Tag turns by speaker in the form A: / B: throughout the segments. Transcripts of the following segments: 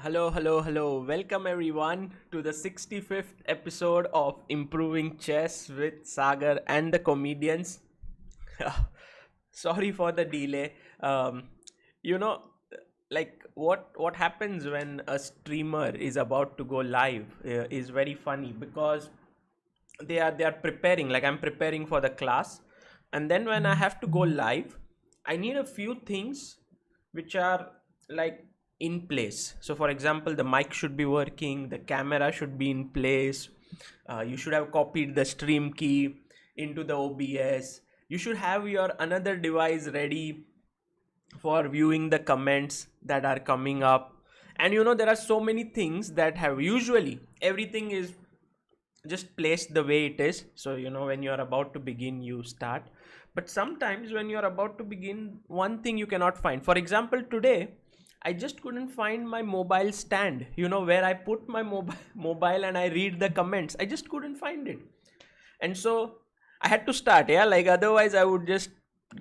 A: Hello, hello, hello. Welcome everyone to the 65th episode of Improving Chess with Sagar and the comedians. Sorry for the delay. You know, like what happens when a streamer is about to go live is very funny because they are preparing. Like I'm preparing for the class, and then when I have to go live, I need a few things which are like in place. So for example, the mic should be working, the camera should be in place, you should have copied the stream key into the OBS, you should have your another device ready for viewing the comments that are coming up. And there are so many things that have, usually everything is just placed the way it is. So when you're about to begin, you start. But sometimes when you're about to begin, one thing you cannot find. For example, today I just couldn't find my mobile stand, where I put my mobile and I read the comments. I just couldn't find it. And so I had to start, yeah, like otherwise I would just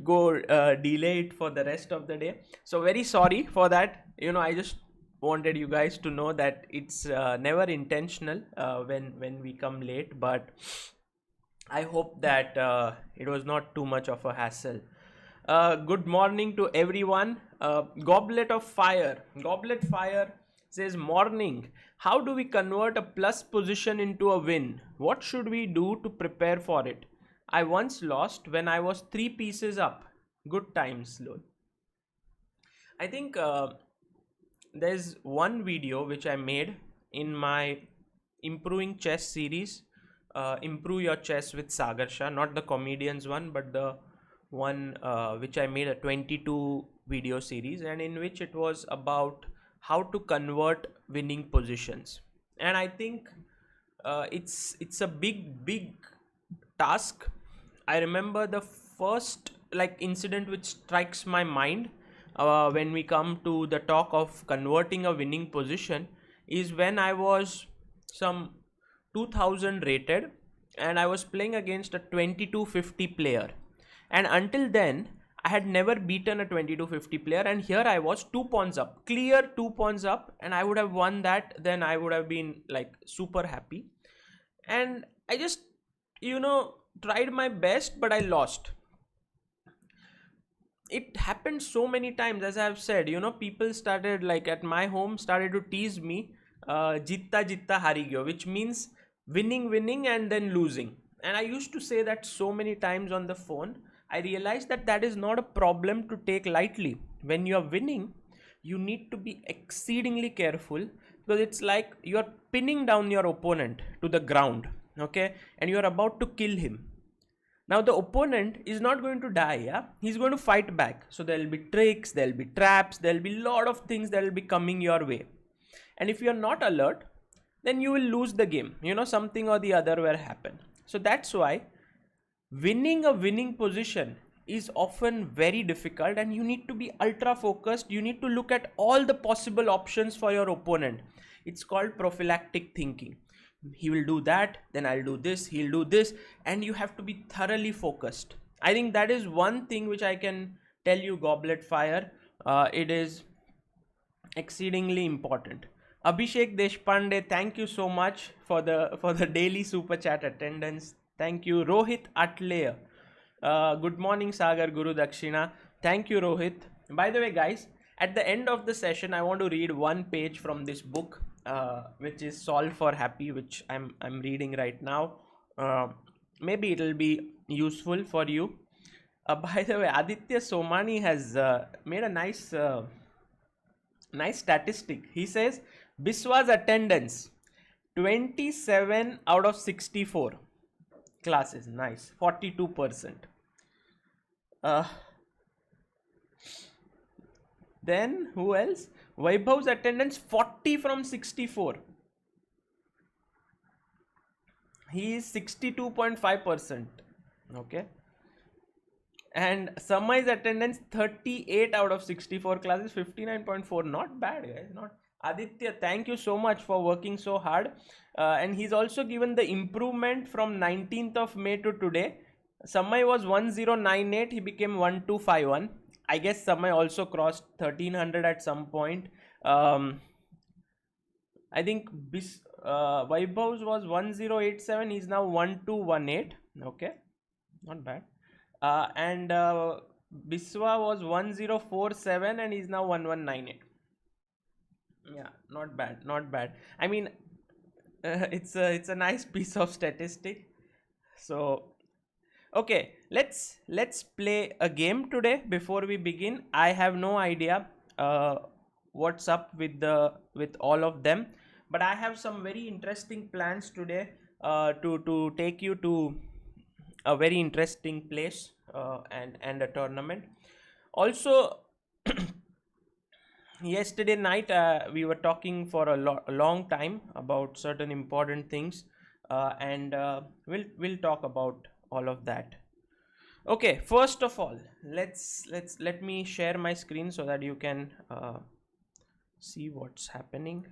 A: go delay it for the rest of the day. So very sorry for that. I just wanted you guys to know that it's never intentional when we come late, but I hope that it was not too much of a hassle. Good morning to everyone. Goblet of Fire. Goblet Fire says, morning. How do we convert a plus position into a win? What should we do to prepare for it? I once lost when I was 3 pieces up. Good times, lol. I think there's one video which I made in my Improving Chess series. Improve Your Chess with Sagar Shah. Not the comedians one, but the one which I made, a 22 video series, and in which it was about how to convert winning positions. And I think it's a big task. I remember the first incident which strikes my mind when we come to the talk of converting a winning position is when I was some 2000 rated and I was playing against a 2250 player. And until then, I had never beaten a 2250 player, and here I was 2 pawns up, clear 2 pawns up, and I would have won that. Then I would have been like super happy. And I just, tried my best, but I lost. It happened so many times, as I have said. People started, like at my home, started to tease me, jitta jitta hari gyo, which means winning and then losing. And I used to say that so many times on the phone. I realized that that is not a problem to take lightly. When you are winning, you need to be exceedingly careful, because it's like you are pinning down your opponent to the ground, okay, and you are about to kill him. Now the opponent is not going to die, yeah, he's going to fight back. So there will be tricks, there will be traps, there will be a lot of things that will be coming your way. And if you are not alert, then you will lose the game. Something or the other will happen. So that's why winning a winning position is often very difficult, and you need to be ultra focused. You need to look at all the possible options for your opponent. It's called prophylactic thinking. He will do that, then I'll do this, he'll do this, and you have to be thoroughly focused. I think that is one thing which I can tell you, Goblet Fire. It is exceedingly important. Abhishek Deshpande, thank you so much for the daily super chat attendance. Thank you. Rohit Atley. Good morning, Sagar Guru Dakshina. Thank you, Rohit. By the way, guys, at the end of the session, I want to read one page from this book, which is Solve for Happy, which I'm reading right now. Maybe it'll be useful for you. By the way, Aditya Somani has made a nice statistic. He says Biswa's attendance 27 out of 64 classes. Nice. 42%. Then who else? Vaibhav's attendance 40 from 64. He is 62.5%. Okay. And Samay's attendance 38 out of 64 classes, 59.4. Not bad, guys. Not. Aditya, thank you so much for working so hard. And he's also given the improvement from 19th of May to today. Samay was 1098, he became 1251. I guess Samay also crossed 1300 at some point. I think Vaibhav's was 1087. He's now 1218. Okay, not bad. And Biswa was 1047 and he's now 1198. Yeah, not bad, not bad. I mean, it's a nice piece of statistic. So okay, let's play a game today. Before we begin, I have no idea what's up with all of them, but I have some very interesting plans today to take you to a very interesting place and a tournament. Also, yesterday night we were talking for a long time about certain important things, and we'll talk about all of that. Okay, first of all, let me share my screen so that you can see what's happening.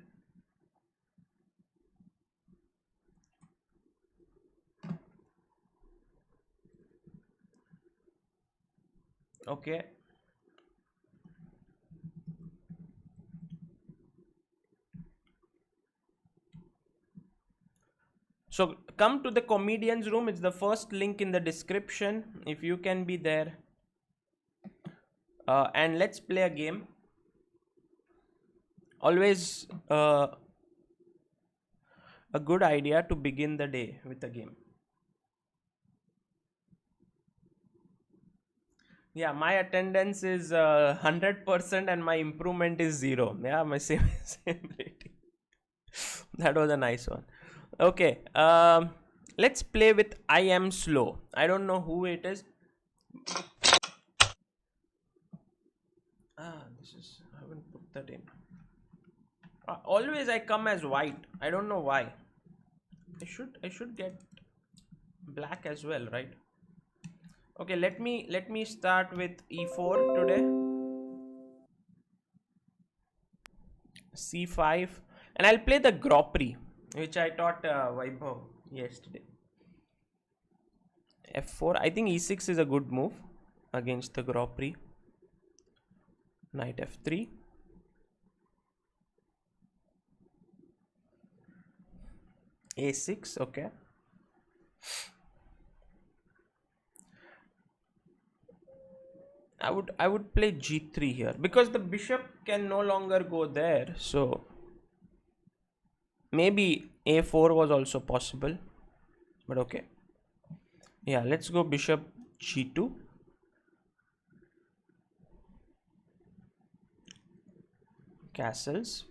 A: Okay. So come to the comedians room. It's the first link in the description. If you can be there, and let's play a game. Always a good idea to begin the day with a game. Yeah, my attendance is 100% and my improvement is 0. Yeah, my same rating. That was a nice one. Okay, let's play with I am slow. I don't know who it is. This is, I haven't put that in. Always I come as white. I don't know why. I should get black as well, right? Okay, let me start with e4 today. c5, and I'll play the Gropri, which I taught Vaibhav yesterday. f4. I think e6 is a good move against the Gropri. Knight f3. a6. Okay. I would play g3 here because the bishop can no longer go there. So maybe a4 was also possible, but okay. Yeah, let's go bishop g2. Castles.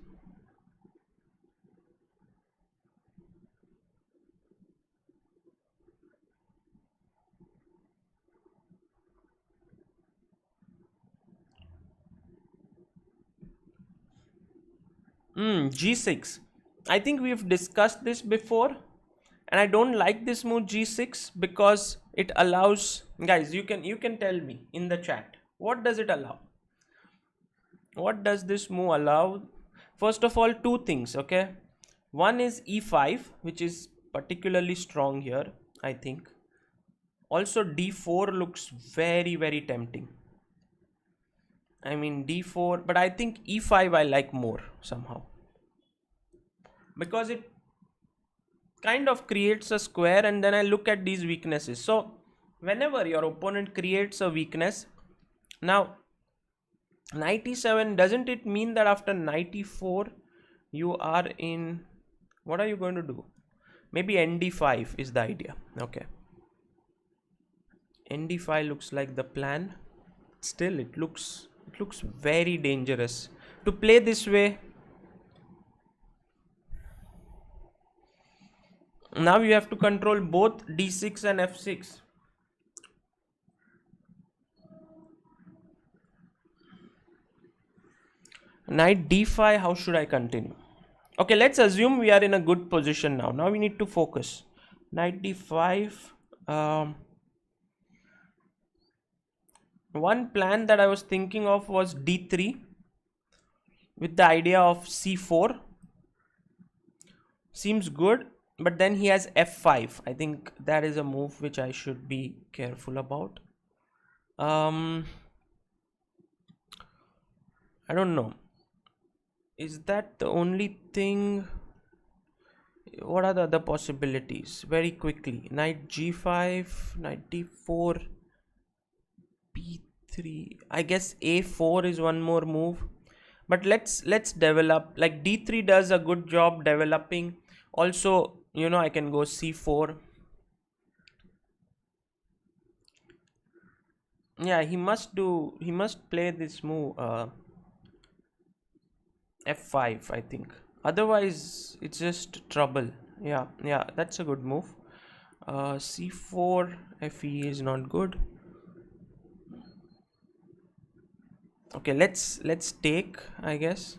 A: G6. I think we've discussed this before, and I don't like this move g6 because it allows, guys, you can tell me in the chat, what does it allow? What does this move allow? First of all, two things. Okay, one is e5, which is particularly strong here, I think. Also d4 looks very tempting. I mean d4, but I think e5 I like more somehow, because it kind of creates a square, and then I look at these weaknesses. So whenever your opponent creates a weakness, now knight e7, doesn't it mean that after knight e4 you are in, what are you going to do? Maybe nd5 is the idea. Okay, nd5 looks like the plan. Still, it looks very dangerous to play this way. Now you have to control both d6 and f6. Knight d5, how should I continue? Okay, let's assume we are in a good position now. Now we need to focus. Knight d5. One plan that I was thinking of was d3 with the idea of c4. Seems good, but then he has f5. I think that is a move which I should be careful about. I don't know. Is that the only thing? What are the other possibilities? Very quickly. Knight g5, knight d4, b3. I guess a4 is one more move. But let's develop. Like d3 does a good job developing. Also, I can go c4. Yeah, he must play this move f5, I think. Otherwise, it's just trouble. Yeah, that's a good move. C4 fe is not good. Okay, let's take, I guess.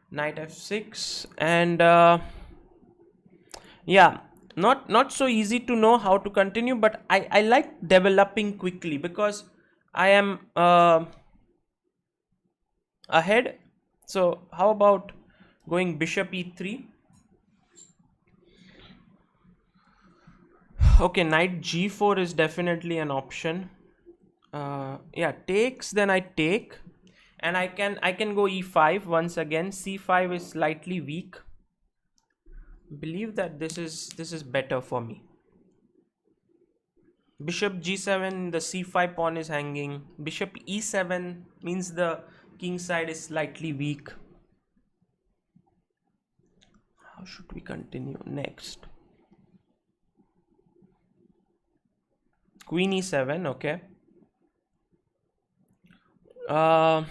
A: Knight f6 and yeah, not so easy to know how to continue, but I like developing quickly because I am ahead. So how about going bishop e3? Okay, knight g4 is definitely an option. Yeah, takes, then I take, and I can go e5 once again. c5 is slightly weak. Believe that this is better for me. Bishop g7, the c5 pawn is hanging. Bishop e7 means the king side is slightly weak. How should we continue next? Queen e7, okay. I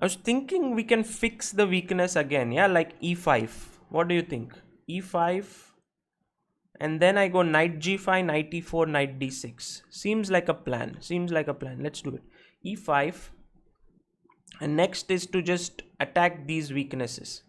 A: was thinking we can fix the weakness again, yeah, like e5. What do you think? e5, and then I go knight g5, knight e4, knight d6. Seems like a plan. Let's do it. e5, and next is to just attack these weaknesses.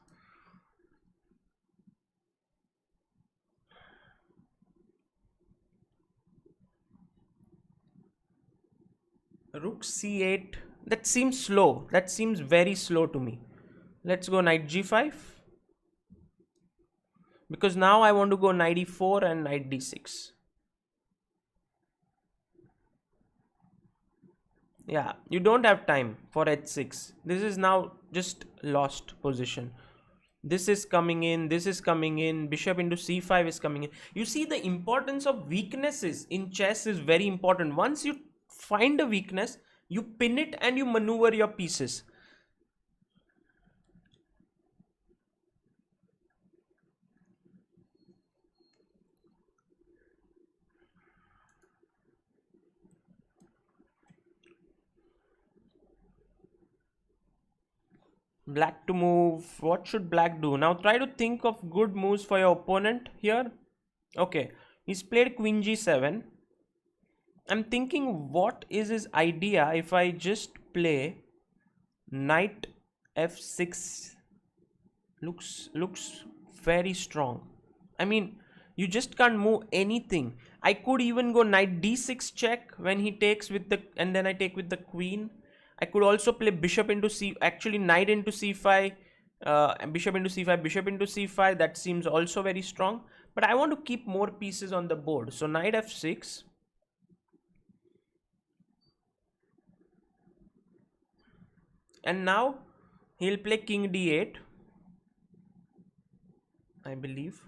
A: Rook c8. That seems slow. That seems very slow to me. Let's go knight g5. Because now I want to go knight e4 and knight d6. Yeah, you don't have time for h6. This is now just lost position. This is coming in, this is coming in, bishop into c5 is coming in. You see, the importance of weaknesses in chess is very important. Once you find a weakness, you pin it and you maneuver your pieces. Black to move. What should black do? Now try to think of good moves for your opponent here. Okay, he's played queen g7. I'm thinking, what is his idea if I just play knight f6? Looks very strong. I mean, you just can't move anything. I could even go knight d6 check when he takes with the, and then I take with the queen. I could also play bishop into c, actually knight into c5, bishop into c5, bishop into c5. That seems also very strong. But I want to keep more pieces on the board. So knight f6. And now he'll play king d8, I believe.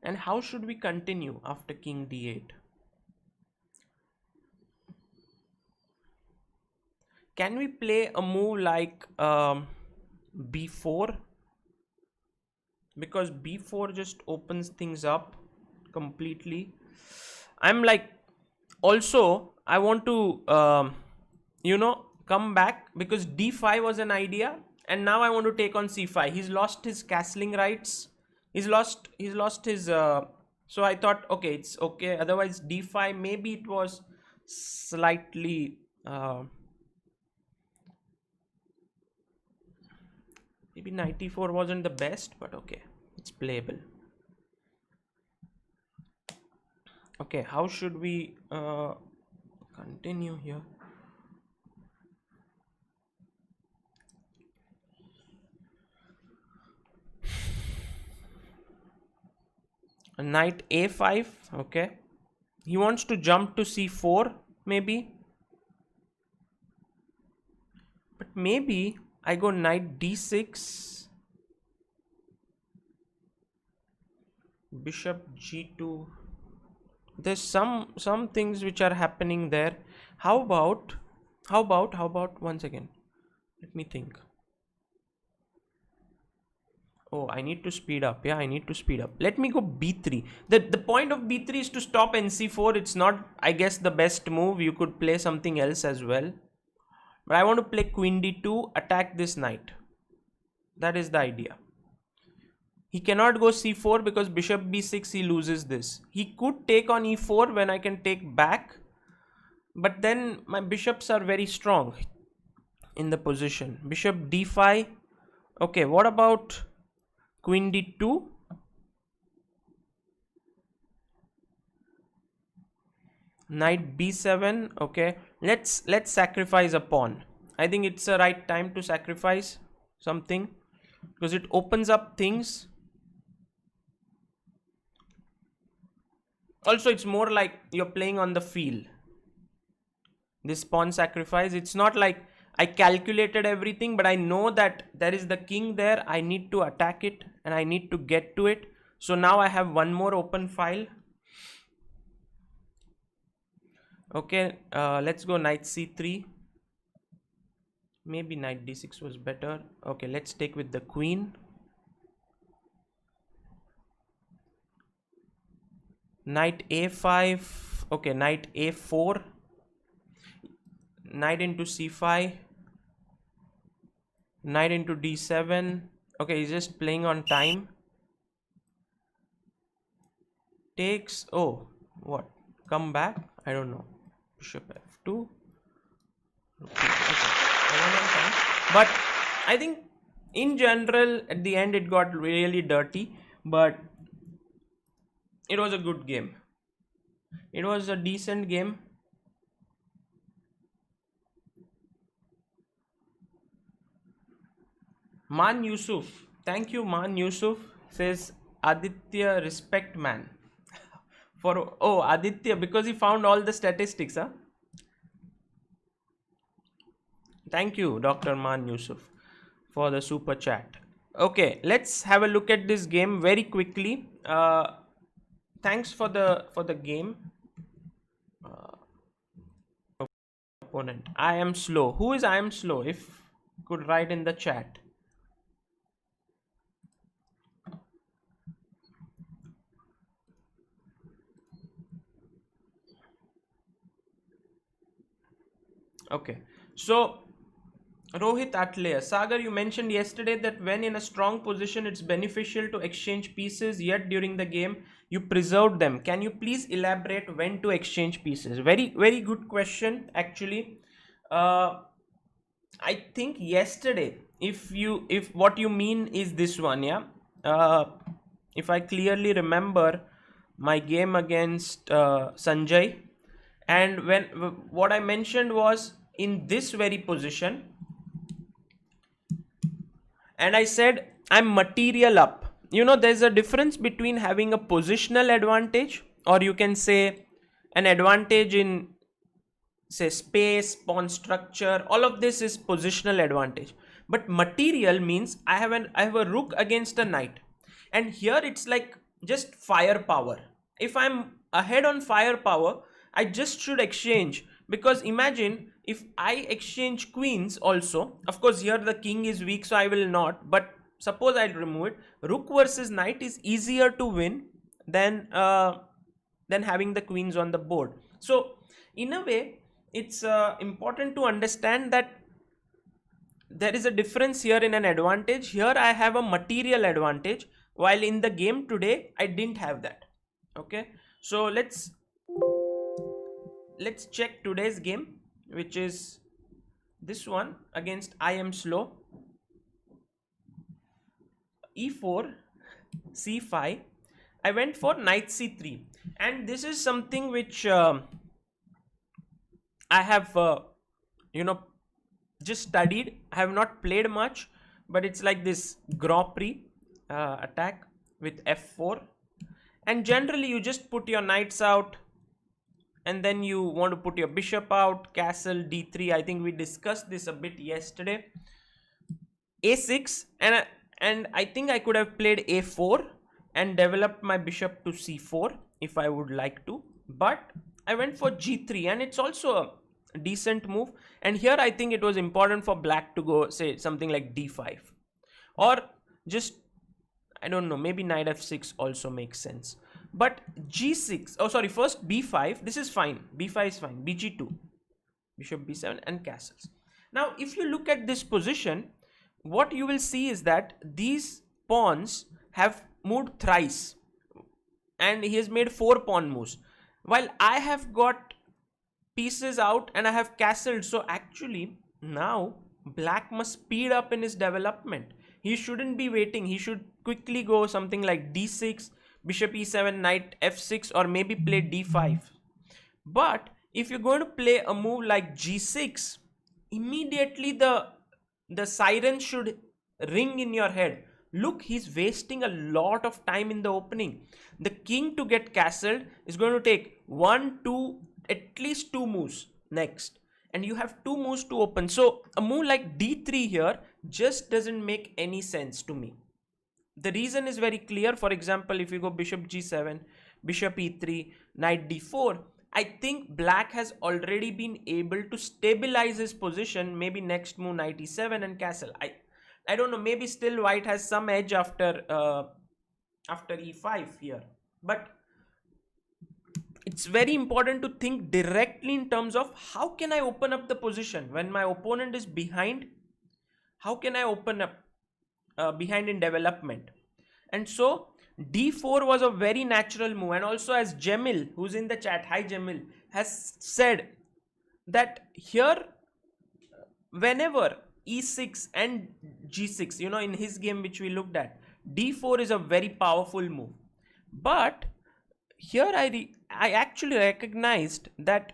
A: And how should we continue after king d8? Can we play a move like b4? Because b4 just opens things up completely. I'm like, also I want to come back, because d5 was an idea, and now I want to take on c5. He's lost his castling rights. He's lost his so I thought, okay, it's okay. Otherwise d5, maybe it was slightly maybe 94 wasn't the best, but okay, it's playable. Okay, how should we continue here? Knight a5. Okay, he wants to jump to c4 maybe, but maybe I go knight d6, bishop g2. There's some things which are happening there. How about one second, let me think. Oh, I need to speed up. Yeah, I need to speed up. Let me go b3. The point of b3 is to stop nc4. It's not, I guess, the best move. You could play something else as well. But I want to play queen d2, attack this knight. That is the idea. He cannot go c4 because bishop b6, he loses this. He could take on e4 when I can take back. But then my bishops are very strong in the position. Bishop d5. Okay, what about queen d2? Knight b7. Okay, let's sacrifice a pawn. I think it's the right time to sacrifice something because it opens up things. Also, it's more like you're playing on the field. This pawn sacrifice, it's not like I calculated everything, but I know that there is the king there. I need to attack it and I need to get to it. So now I have one more open file. Okay, let's go knight c3. Maybe knight d6 was better. Okay, let's take with the queen. Knight a5. Okay, knight a4. Knight into c5. Knight into d7. Okay, he's just playing on time. Takes. Oh, what? Come back? I don't know. Bishop f2. Okay. I went on time. But I think in general, at the end, it got really dirty. But it was a good game. It was a decent game. Man Yusuf, thank you. Man Yusuf says Aditya, respect man. For Aditya, because he found all the statistics, huh? Thank you, Dr. Man Yusuf, for the super chat. Okay, let's have a look at this game very quickly. Thanks for the game. Opponent, I am slow. Who is I am slow? If could write in the chat. Okay, so Rohit Atleya, Sagar, you mentioned yesterday that when in a strong position, it's beneficial to exchange pieces, yet during the game, you preserved them. Can you please elaborate when to exchange pieces? Very, very good question, actually. I think yesterday, if what you mean is this one, yeah. If I clearly remember my game against Sanjay, and what I mentioned was in this very position, and I said I'm material up. You know, there's a difference between having a positional advantage, or you can say an advantage in, say, space, pawn structure. All of this is positional advantage. But material means I have a rook against a knight, and here it's like just firepower. If I'm ahead on firepower, I just should exchange, because imagine if I exchange queens also. Of course, here the king is weak, so I will not. But suppose I remove it, rook versus knight is easier to win than having the queens on the board. So in a way, it's important to understand that there is a difference here in an advantage. Here I have a material advantage, while in the game today I didn't have that. Okay, so let's check today's game, which is this one against I am slow. E4, C5. I went for knight C3, and this is something which I have just studied. I have not played much, but it's like this Grand Prix attack with F4, And generally you just put your knights out, and then you want to put your bishop out, castle d3. I think we discussed this a bit yesterday. a6, and I think I could have played a4 and developed my bishop to c4 if I would like to, but I went for g3, and it's also a decent move. And here I think it was important for black to go, say, something like d5, or just, I don't know, maybe knight f6 also makes sense. But g6, oh sorry, first b5, this is fine, b5 is fine, bg2, bishop b7 and castles. Now if you look at this position, what you will see is that these pawns have moved thrice, and he has made 4 pawn moves, while I have got pieces out and I have castled. So actually now black must speed up in his development. He shouldn't be waiting. He should quickly go something like d6, bishop e7, knight f6, or maybe play d5. But if you're going to play a move like g6, immediately the siren should ring in your head. Look, he's wasting a lot of time in the opening. The king to get castled is going to take 1, 2, at least 2 moves next, and you have 2 moves to open. So a move like d3 here just doesn't make any sense to me. The reason is very clear. For example, if you go bishop g7, bishop e3, knight d4, I think black has already been able to stabilize his position. Maybe next move knight e7 and castle. I don't know, maybe still white has some edge after e5 here, but it's very important to think directly in terms of how can I open up the position when my opponent is behind. How can I open up behind in development? And so d4 was a very natural move. And also, as Jamil, who's in the chat, hi Jamil, has said that here whenever e6 and g6, you know, in his game which we looked at, d4 is a very powerful move. But here I actually recognized that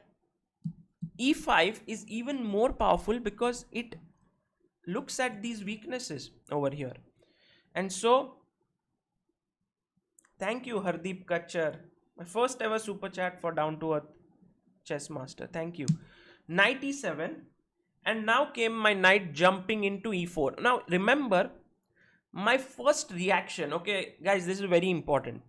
A: e5 is even more powerful because it looks at these weaknesses over here. And so thank you, Hardeep Kachar, my first ever super chat for Down to Earth Chess Master. Thank you. Knight e7, and now came my knight jumping into e4. Now remember, my first reaction, okay guys, this is very important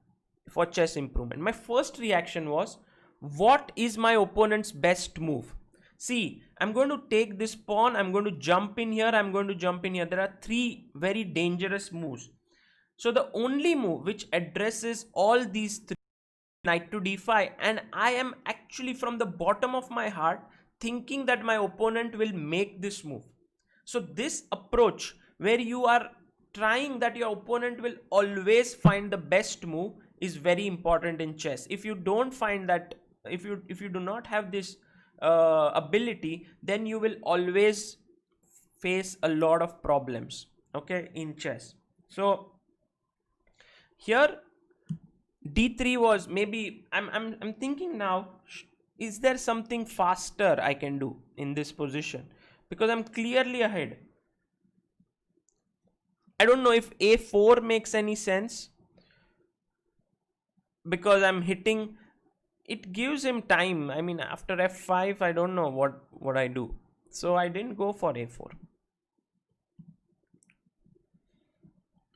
A: for chess improvement. My first reaction was, what is my opponent's best move? See, I'm going to take this pawn, I'm going to jump in here, I'm going to jump in here. There are 3 very dangerous moves. So the only move which addresses all these 3, knight to d5, and I am actually from the bottom of my heart thinking that my opponent will make this move. So this approach where you are trying that your opponent will always find the best move is very important in chess. If you don't find that, if you do not have this ability, then you will always face a lot of problems, okay, in chess. So here d3 was, maybe I'm thinking now, is there something faster I can do in this position, because I'm clearly ahead. I don't know if a4 makes any sense, because I'm hitting, it gives him time. I mean, after f5 I don't know what I do, so I didn't go for a4.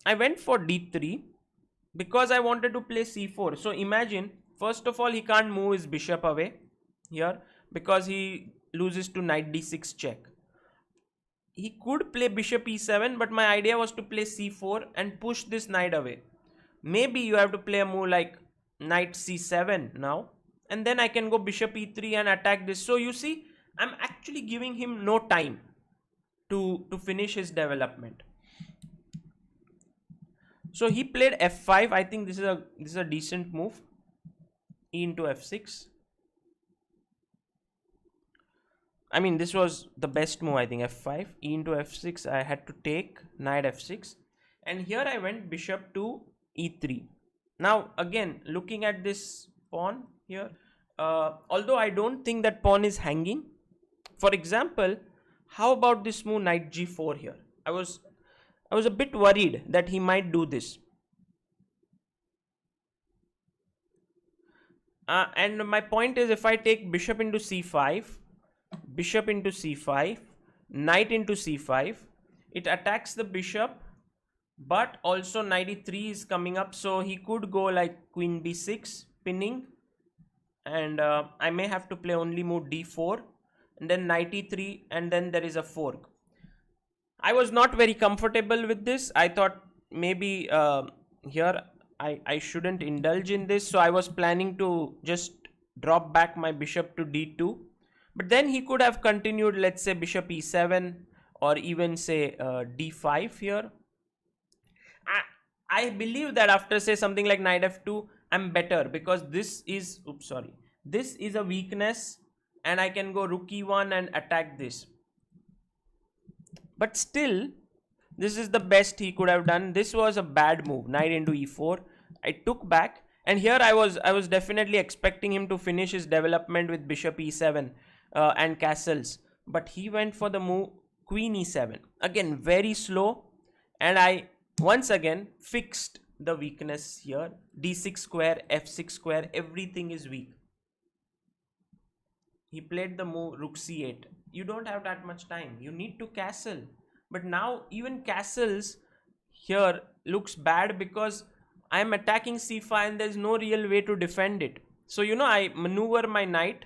A: I went for d3 because I wanted to play c4. So imagine, first of all, he can't move his bishop away here because he loses to knight d6 check. He could play bishop e7, but my idea was to play c4 and push this knight away. Maybe you have to play a move like knight c7 now, and then I can go bishop e3 and attack this. So you see, I'm actually giving him no time to finish his development. So he played f5. I think this is a decent move. E into f6. I mean, this was the best move, I think. f5, e into f6. I had to take knight f6, and here I went bishop to e3. Now again, looking at this pawn here, although I don't think that pawn is hanging. For example, how about this move knight g4 here? I was a bit worried that he might do this. And my point is, if I take bishop into c5, bishop into c5, knight into c5, it attacks the bishop, but also knight e3 is coming up, so he could go like queen b6, pinning, and I may have to play only move d4, and then knight e3, and then there is a fork. I was not very comfortable with this. I thought maybe here I shouldn't indulge in this, so I was planning to just drop back my bishop to d2, but then he could have continued, let's say bishop e7, or even say d5 here. I believe that after say something like knight f2, I'm better, because this is, this is a weakness, and I can go rook e1 and attack this. But still, this is the best he could have done. This was a bad move, knight into e4. I took back, and here I was definitely expecting him to finish his development with bishop e7 and castles, but he went for the move queen e7. Again, very slow, and I once again fixed the weakness here. d6 square, f6 square, everything is weak. He played the move rook c8. You don't have that much time. You need to castle. But now even castles here looks bad, because I am attacking c5 and there is no real way to defend it. So, I maneuver my knight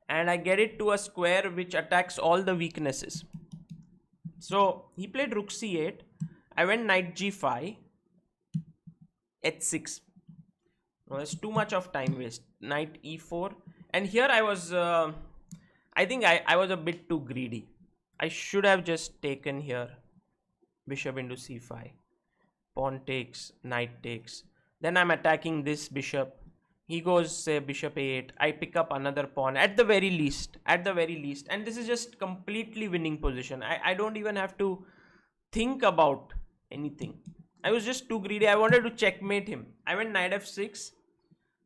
A: and I get it to a square which attacks all the weaknesses. So he played rook c8. I went knight g5, h6. No, there's too much of time waste. Knight e4. And here I was, I think I was a bit too greedy. I should have just taken here bishop into c5. Pawn takes, knight takes. Then I'm attacking this bishop. He goes, say, bishop a8. I pick up another pawn at the very least. And this is just completely winning position. I don't even have to think about anything. I was just too greedy. I wanted to checkmate him. I went knight f6.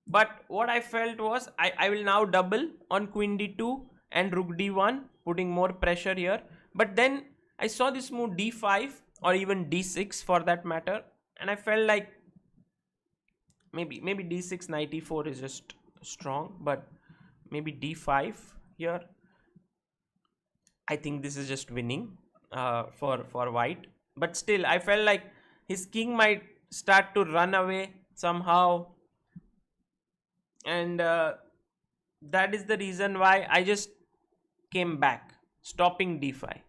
A: But what I felt was I will now double on queen d2 and rook d1, putting more pressure here. But then I saw this move d5 or even d6 for that matter, and I felt like maybe d6, knight e4 is just strong, but maybe d5 here. I think this is just winning for white. But still, I felt like his king might start to run away somehow. And that is the reason why I just came back, stopping d5.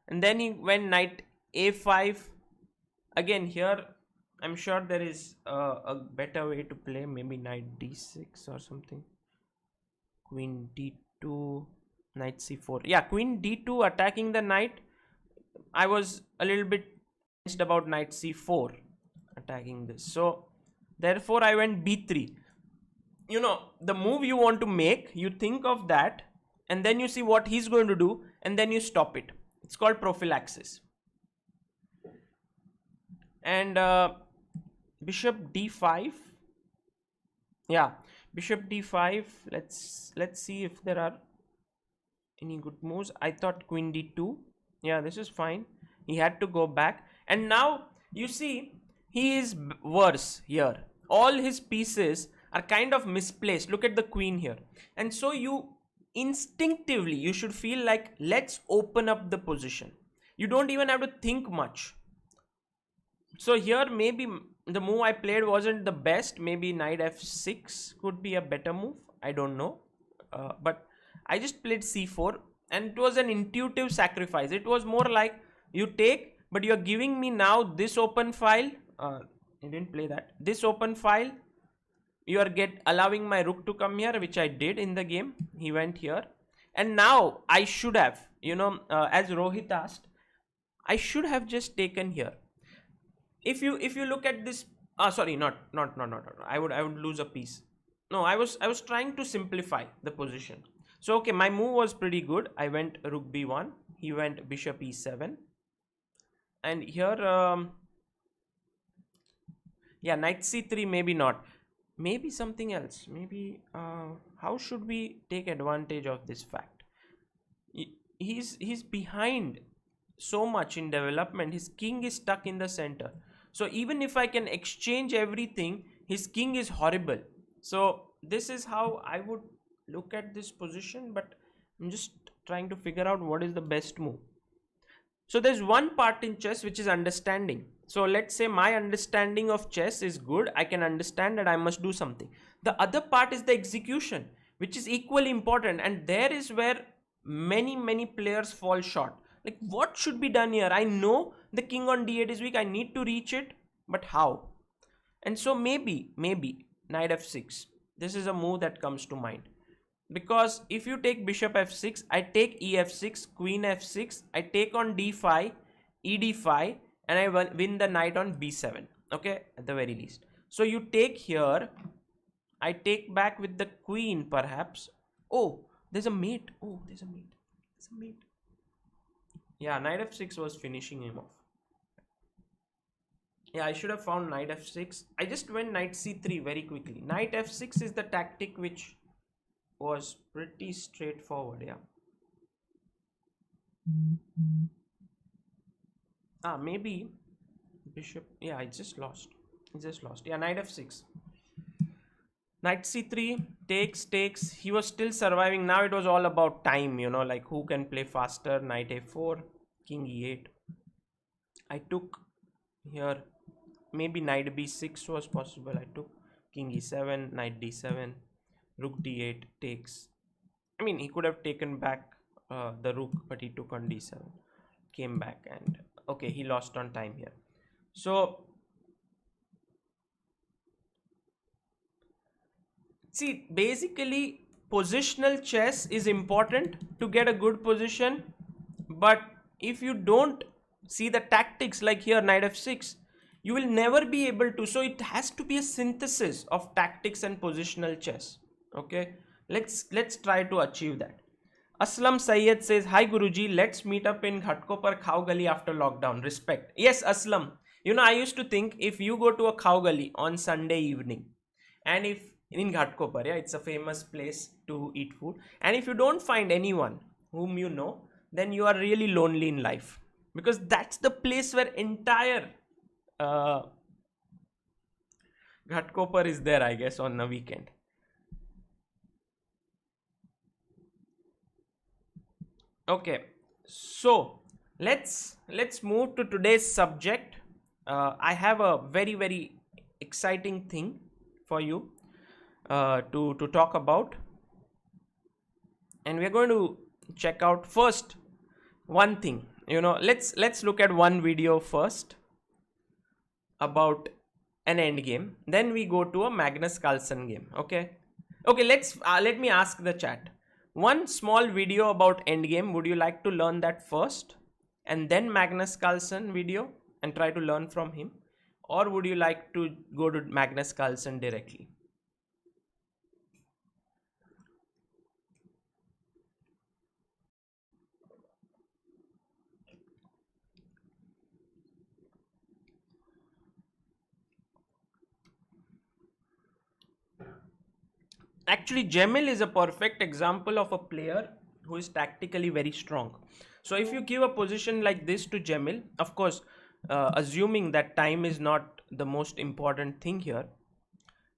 A: And then he went knight a5. Again, here I'm sure there is a better way to play. Maybe knight d6 or something. Queen d2, knight c4. Yeah, queen d2 attacking the knight. I was a little bit tensed about knight c4 attacking this. So therefore I went b3. The move you want to make, you think of that, and then you see what he's going to do, and then you stop it. It's called prophylaxis. And bishop d5. Yeah, bishop d5. Let's see if there are any good moves. I thought queen d2. Yeah, this is fine. He had to go back, and now you see he is worse here. All his pieces are kind of misplaced. Look at the queen here. And so you instinctively, you should feel like, let's open up the position. You don't even have to think much. So here maybe the move I played wasn't the best. Maybe knight f6 could be a better move. I don't know. But I just played c4, and it was an intuitive sacrifice. It was more like, you take, but you're giving me now this open file. I didn't play that. This open file. You are allowing my rook to come here, which I did in the game. He went here. And now I should have, as Rohit asked, I should have just taken here. If you look at this, sorry, not. I would lose a piece. No, I was trying to simplify the position. So okay, my move was pretty good. I went rook b1. He went bishop e7. And here, yeah, knight c3, maybe not. Maybe something else. Maybe how should we take advantage of this fact? He's behind so much in development. His king is stuck in the center. So even if I can exchange everything, his king is horrible. So this is how I would look at this position, but I'm just trying to figure out what is the best move. So there's one part in chess which is understanding. So let's say my understanding of chess is good. I can understand that I must do something. The other part is the execution, which is equally important. And there is where many players fall short. Like, what should be done here? I know the king on d8 is weak. I need to reach it, but how? And so maybe knight f6. This is a move that comes to mind. Because if you take bishop f6, I take ef6, queen f6, I take on d5, ed5, and I win the knight on b7. Okay, at the very least. So you take here, I take back with the queen perhaps. Oh, there's a mate. Oh, there's a mate. There's a mate. Yeah, knight f6 was finishing him off. Yeah, I should have found knight f6. I just went knight c3 very quickly. Knight f6 is the tactic which was pretty straightforward. Yeah. Maybe bishop. Yeah, I just lost. Yeah, knight f6. Knight c3, takes. He was still surviving. Now it was all about time, like who can play faster. Knight a4, king e8. I took here. Maybe knight b6 was possible. I took king e7, knight d7, rook d8 takes. I mean, he could have taken back the rook, but he took on d7, came back, and okay, he lost on time here. So see, basically positional chess is important to get a good position, but if you don't see the tactics, like here knight f6, you will never be able to. So it has to be a synthesis of tactics and positional chess. Okay, let's try to achieve that. Aslam Sayyed says, hi Guruji, let's meet up in Ghatkopar Khao Gali after lockdown. Respect. Yes, Aslam. I used to think if you go to a Khao Gali on Sunday evening, and if in Ghatkopar, yeah, it's a famous place to eat food, and if you don't find anyone whom you know, then you are really lonely in life, because that's the place where entire Ghatkopar is there, I guess, on the weekend. Okay, so let's move to today's subject. I have a very exciting thing for you to talk about, and we're going to check out first one thing. Let's look at one video first about an end game. Then we go to a Magnus Carlsen game. Okay. Let me ask the chat. One small video about endgame, would you like to learn that first and then Magnus Carlsen video and try to learn from him, or would you like to go to Magnus Carlsen directly? Actually, Jamil is a perfect example of a player who is tactically very strong. So if you give a position like this to Jamil, of course, assuming that time is not the most important thing here,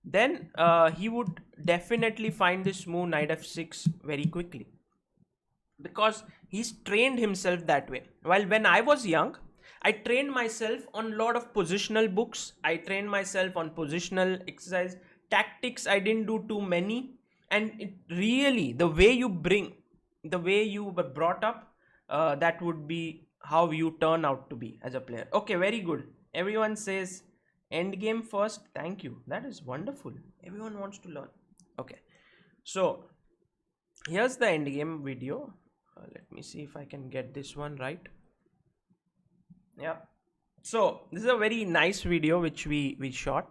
A: then he would definitely find this move knight f6 very quickly, because he's trained himself that way. While when I was young, I trained myself on a lot of positional books. I trained myself on positional exercise. Tactics, I didn't do too many. And it really, the way you were brought up, that would be how you turn out to be as a player. Okay, very good. Everyone says endgame first. Thank you. That is wonderful. Everyone wants to learn. Okay. So here's the endgame video. Let me see if I can get this one right. Yeah. So this is a very nice video which we shot.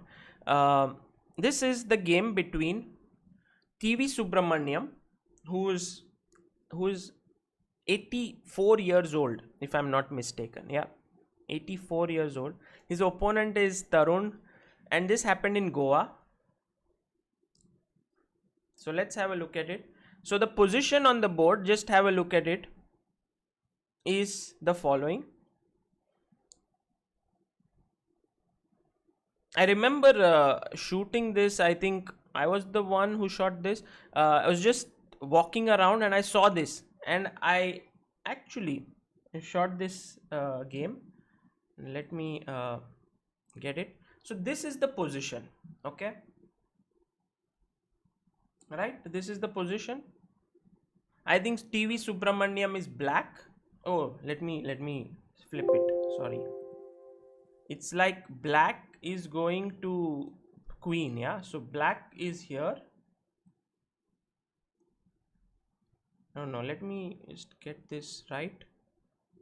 A: This is the game between TV Subramaniam, who is 84 years old, if I'm not mistaken. Yeah, 84 years old. His opponent is Tarun, and this happened in Goa. So let's have a look at it. So the position on the board, just have a look at it, is the following. I remember shooting this, I think I was the one who shot this. I was just walking around and I saw this, and I actually shot this game. Let me get it. So this is the position, okay, right? This is the position. I think TV Subramaniam is black. Oh, let me flip it. Sorry. It's like black is going to queen, yeah? So black is here. No, let me just get this right.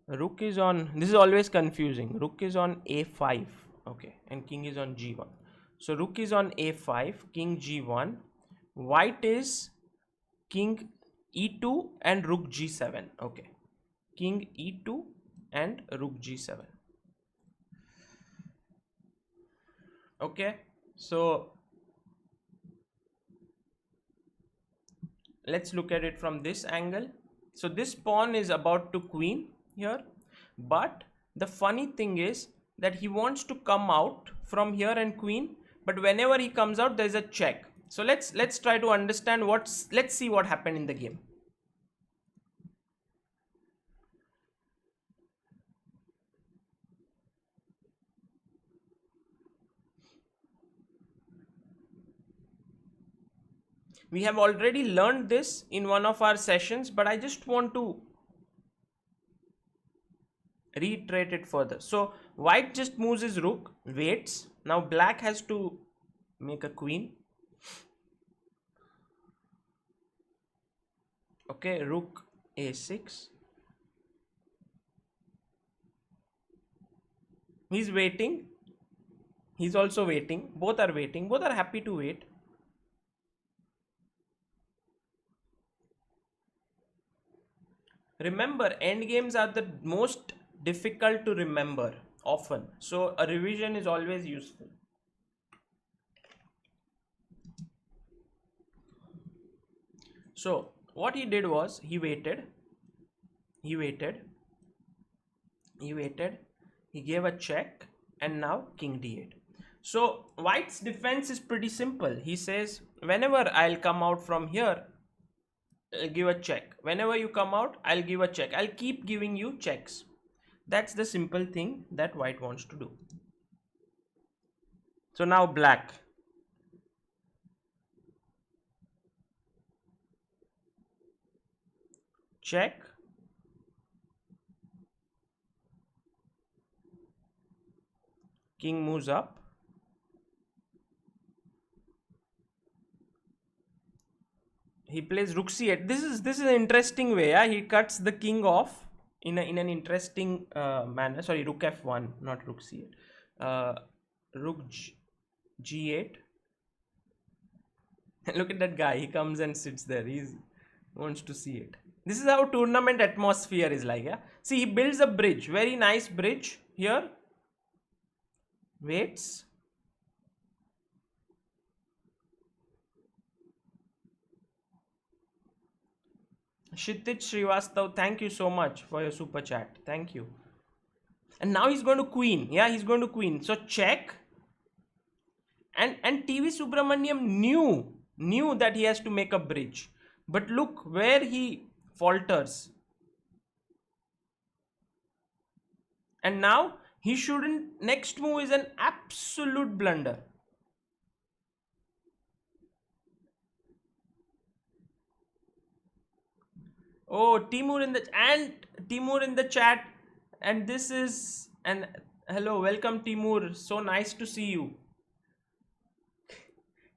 A: Rook is on, this is always confusing. Rook is on a5, okay, and king is on g1. So rook is on a5, king g1. White is king e2 and rook g7, okay. King e2 and rook g7. Okay, so let's look at it from this angle. So this pawn is about to queen here, but the funny thing is that he wants to come out from here and queen, but whenever he comes out, there's a check. So let's try to understand let's see what happened in the game. We have already learned this in one of our sessions, but I just want to reiterate it further. So white just moves his rook, waits. Now black has to make a queen. Okay, rook a6. He's waiting. He's also waiting. Both are waiting. Both are happy to wait. Remember, endgames are the most difficult to remember often. So a revision is always useful. So what he did was he waited. He gave a check, and now king d8. So white's defense is pretty simple. He says, whenever I'll come out from here, I'll give a check. Whenever you come out, I'll give a check. I'll keep giving you checks. That's the simple thing that white wants to do. So now black. Check. King moves up. He plays rook c8. This is an interesting way. Yeah? He cuts the king off in an interesting manner. Sorry, rook f1, not rook c8. Rook g8. Look at that guy. He comes and sits there. He wants to see it. This is how tournament atmosphere is like. Yeah. See, he builds a bridge. Very nice bridge here. Waits. Kshitij Srivastav, thank you so much for your super chat. Thank you. And now he's going to queen. Yeah, he's going to queen. So check. And TV Subramaniam knew that he has to make a bridge. But look where he falters. And now he shouldn't. Next move is an absolute blunder. Oh, Timur in the chat, and this is hello, welcome Timur. So nice to see you.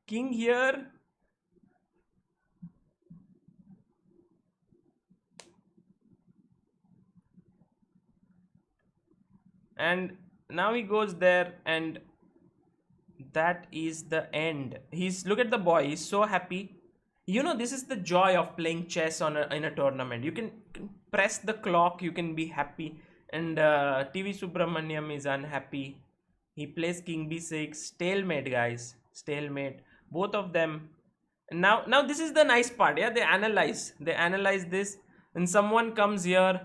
A: King here. And now he goes there, and that is the end. Look at the boy. He's so happy. You know, this is the joy of playing chess in a tournament. You can press the clock, you can be happy. And TV Subramaniam is unhappy. He plays king b6. Stalemate, guys. Stalemate. Both of them. Now this is the nice part. Yeah, they analyze this, and someone comes here,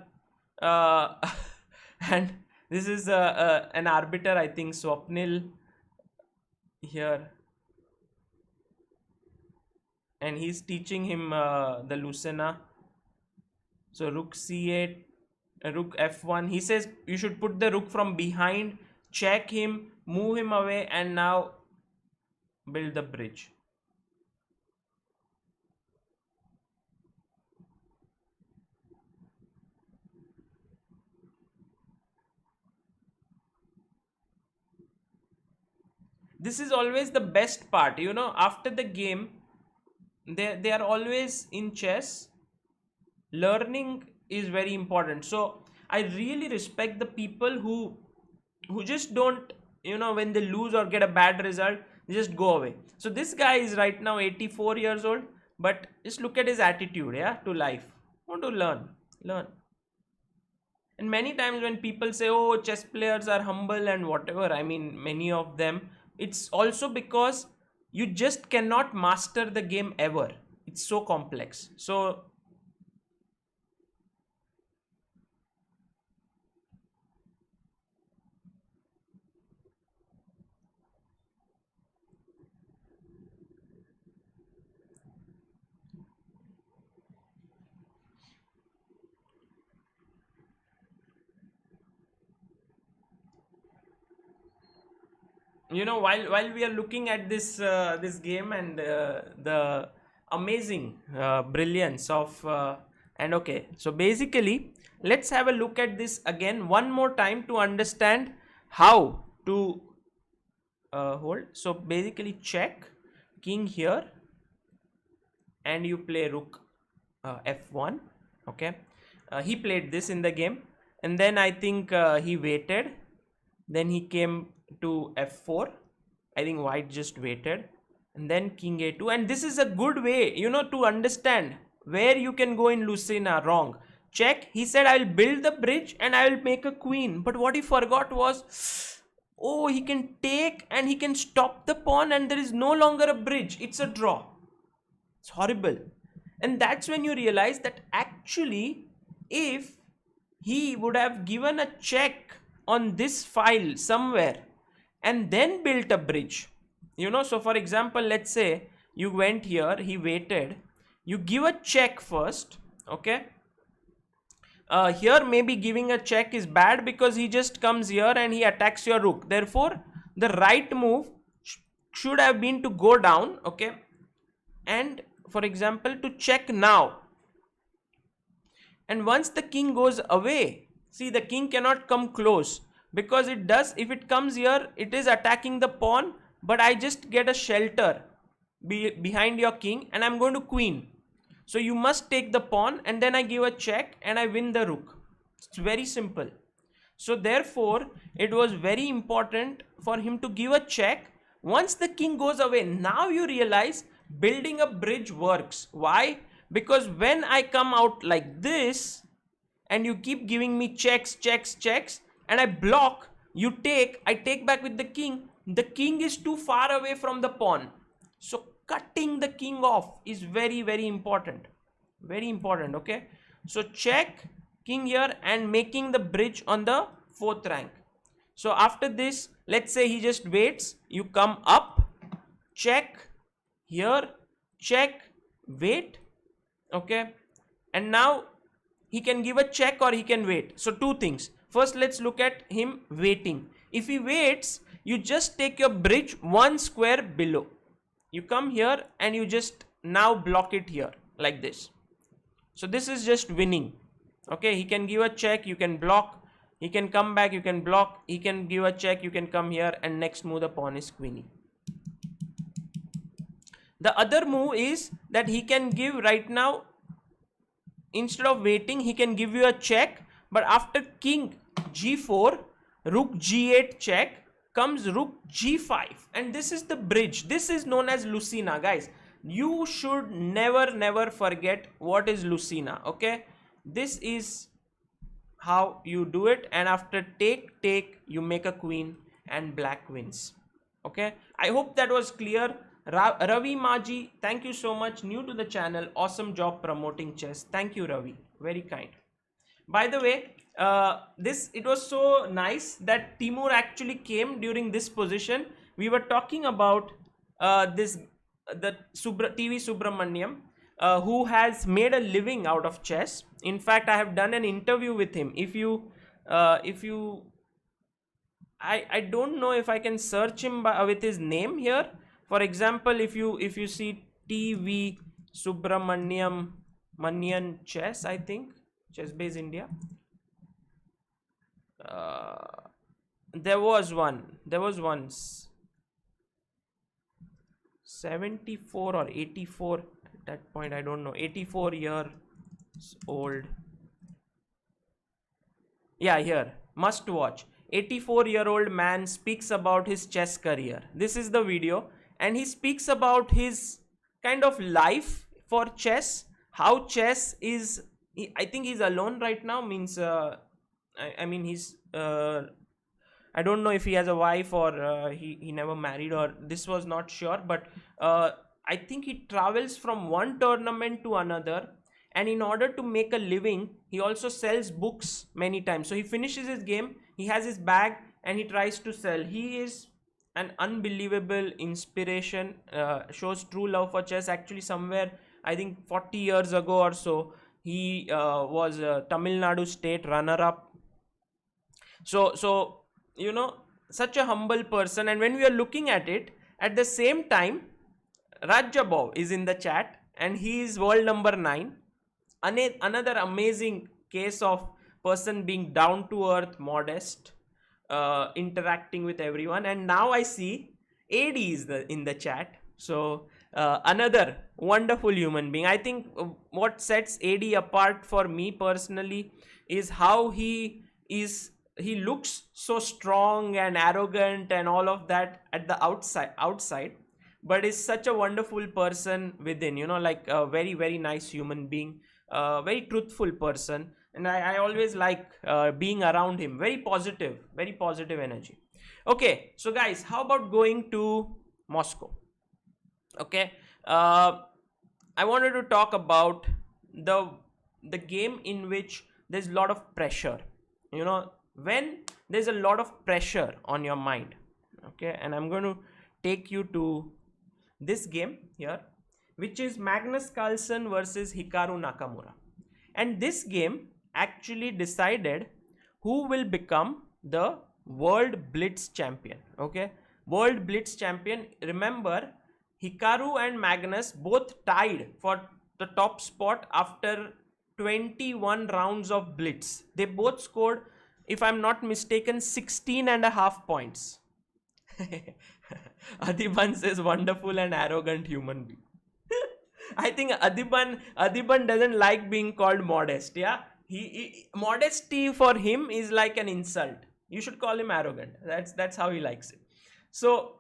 A: and this is an arbiter, I think, Swapnil here. and he's teaching him the Lucena. So rook c8, rook f1. He says you should put the rook from behind, check him, move him away, and now build the bridge. This is always the best part, you know, after the game. They are always in chess. Learning is very important. So I really respect the people who just don't, you know, when they lose or get a bad result, they just go away. So this guy is right now 84 years old, but just look at his attitude, yeah, to life. Want to learn. And many times when people say, oh, chess players are humble and whatever, I mean, many of them, it's also because you just cannot master the game ever. It's so complex. So you know, while we are looking at this game and the amazing brilliance of and okay, so basically let's have a look at this again one more time to understand how to hold. So basically check, king here, and you play rook f1. Okay, he played this in the game, and then I think he waited, then he came to f4. I think white just waited, and then king a2. And this is a good way, you know, to understand where you can go in Lucena wrong. Check, he said I will build the bridge and I will make a queen, but what he forgot was, oh, he can take and he can stop the pawn and there is no longer a bridge, it's a draw. It's horrible. And that's when you realize that actually if he would have given a check on this file somewhere and then built a bridge, you know, so for example, let's say you went here, he waited, you give a check first. Okay, here maybe giving a check is bad because he just comes here and he attacks your rook. Therefore the right move should have been to go down. Okay, and for example to check now, and once the king goes away, see, the king cannot come close, because it does, if it comes here, it is attacking the pawn, but I just get a shelter behind your king and I'm going to queen. So you must take the pawn and then I give a check and I win the rook. It's very simple. So therefore it was very important for him to give a check. Once the king goes away, now you realize building a bridge works. Why? Because when I come out like this and you keep giving me checks and I block, you take, I take back with the king is too far away from the pawn. So cutting the king off is very, very important. Very important. Okay, so check, king here, and making the bridge on the 4th rank. So after this, let's say he just waits, you come up, check here, check, wait. Okay, and now he can give a check or he can wait. So two things. First, let's look at him waiting. If he waits, you just take your bridge one square below. You come here and you just now block it here like this. So this is just winning. Okay, he can give a check, you can block. He can come back, you can block. He can give a check, you can come here, and next move the pawn is queenie. The other move is that he can give right now, instead of waiting, he can give you a check, but after king g4, rook g8 check, comes rook g5, and this is the bridge. This is known as Lucena, guys. You should never forget what is Lucena. Okay, this is how you do it, and after take you make a queen and black wins. Okay, I hope that was clear. Ravi Maji, thank you so much, new to the channel. Awesome job promoting chess. Thank you, Ravi, very kind. By the way, it was so nice that Timur actually came during this position. We were talking about this TV Subramaniam, who has made a living out of chess. In fact, I have done an interview with him. If you, I don't know if I can search him with his name here. For example, if you see TV Subramaniam Manian Chess, I think ChessBase India. Uh, there was one. There was once 74 or 84 at that point. I don't know. 84 years old. Yeah, here. Must watch. 84-year-old man speaks about his chess career. This is the video. And he speaks about his kind of life for chess. How chess is... I think he's alone right now. Means... I mean, he's... I don't know if he has a wife or he never married, or this was not sure. But I think he travels from one tournament to another. And in order to make a living, he also sells books many times. So he finishes his game, he has his bag, and he tries to sell. He is an unbelievable inspiration, shows true love for chess. Actually, somewhere, I think 40 years ago or so, he was a Tamil Nadu state runner-up. So, such a humble person. And when we are looking at it, at the same time, Rajabov is in the chat, and he is world number 9. Another amazing case of person being down to earth, modest, interacting with everyone. And now I see AD is in the chat. So another wonderful human being. I think what sets AD apart for me personally is how he looks so strong and arrogant and all of that at the outside, but is such a wonderful person within, like a very, very nice human being. Very truthful person, and I always like being around him. Very positive energy. Okay, so guys, how about going to Moscow? Okay, I wanted to talk about the game in which there's a lot of pressure. When there's a lot of pressure on your mind. Okay, and I'm going to take you to this game here, which is Magnus Carlsen versus Hikaru Nakamura. And this game actually decided who will become the World Blitz champion. Okay, World Blitz champion. Remember, Hikaru and Magnus both tied for the top spot after 21 rounds of Blitz. They both scored, if I'm not mistaken, 16.5 points. Adiban says wonderful and arrogant human being. I think Adiban doesn't like being called modest. Yeah, he modesty for him is like an insult. You should call him arrogant. That's how he likes it. So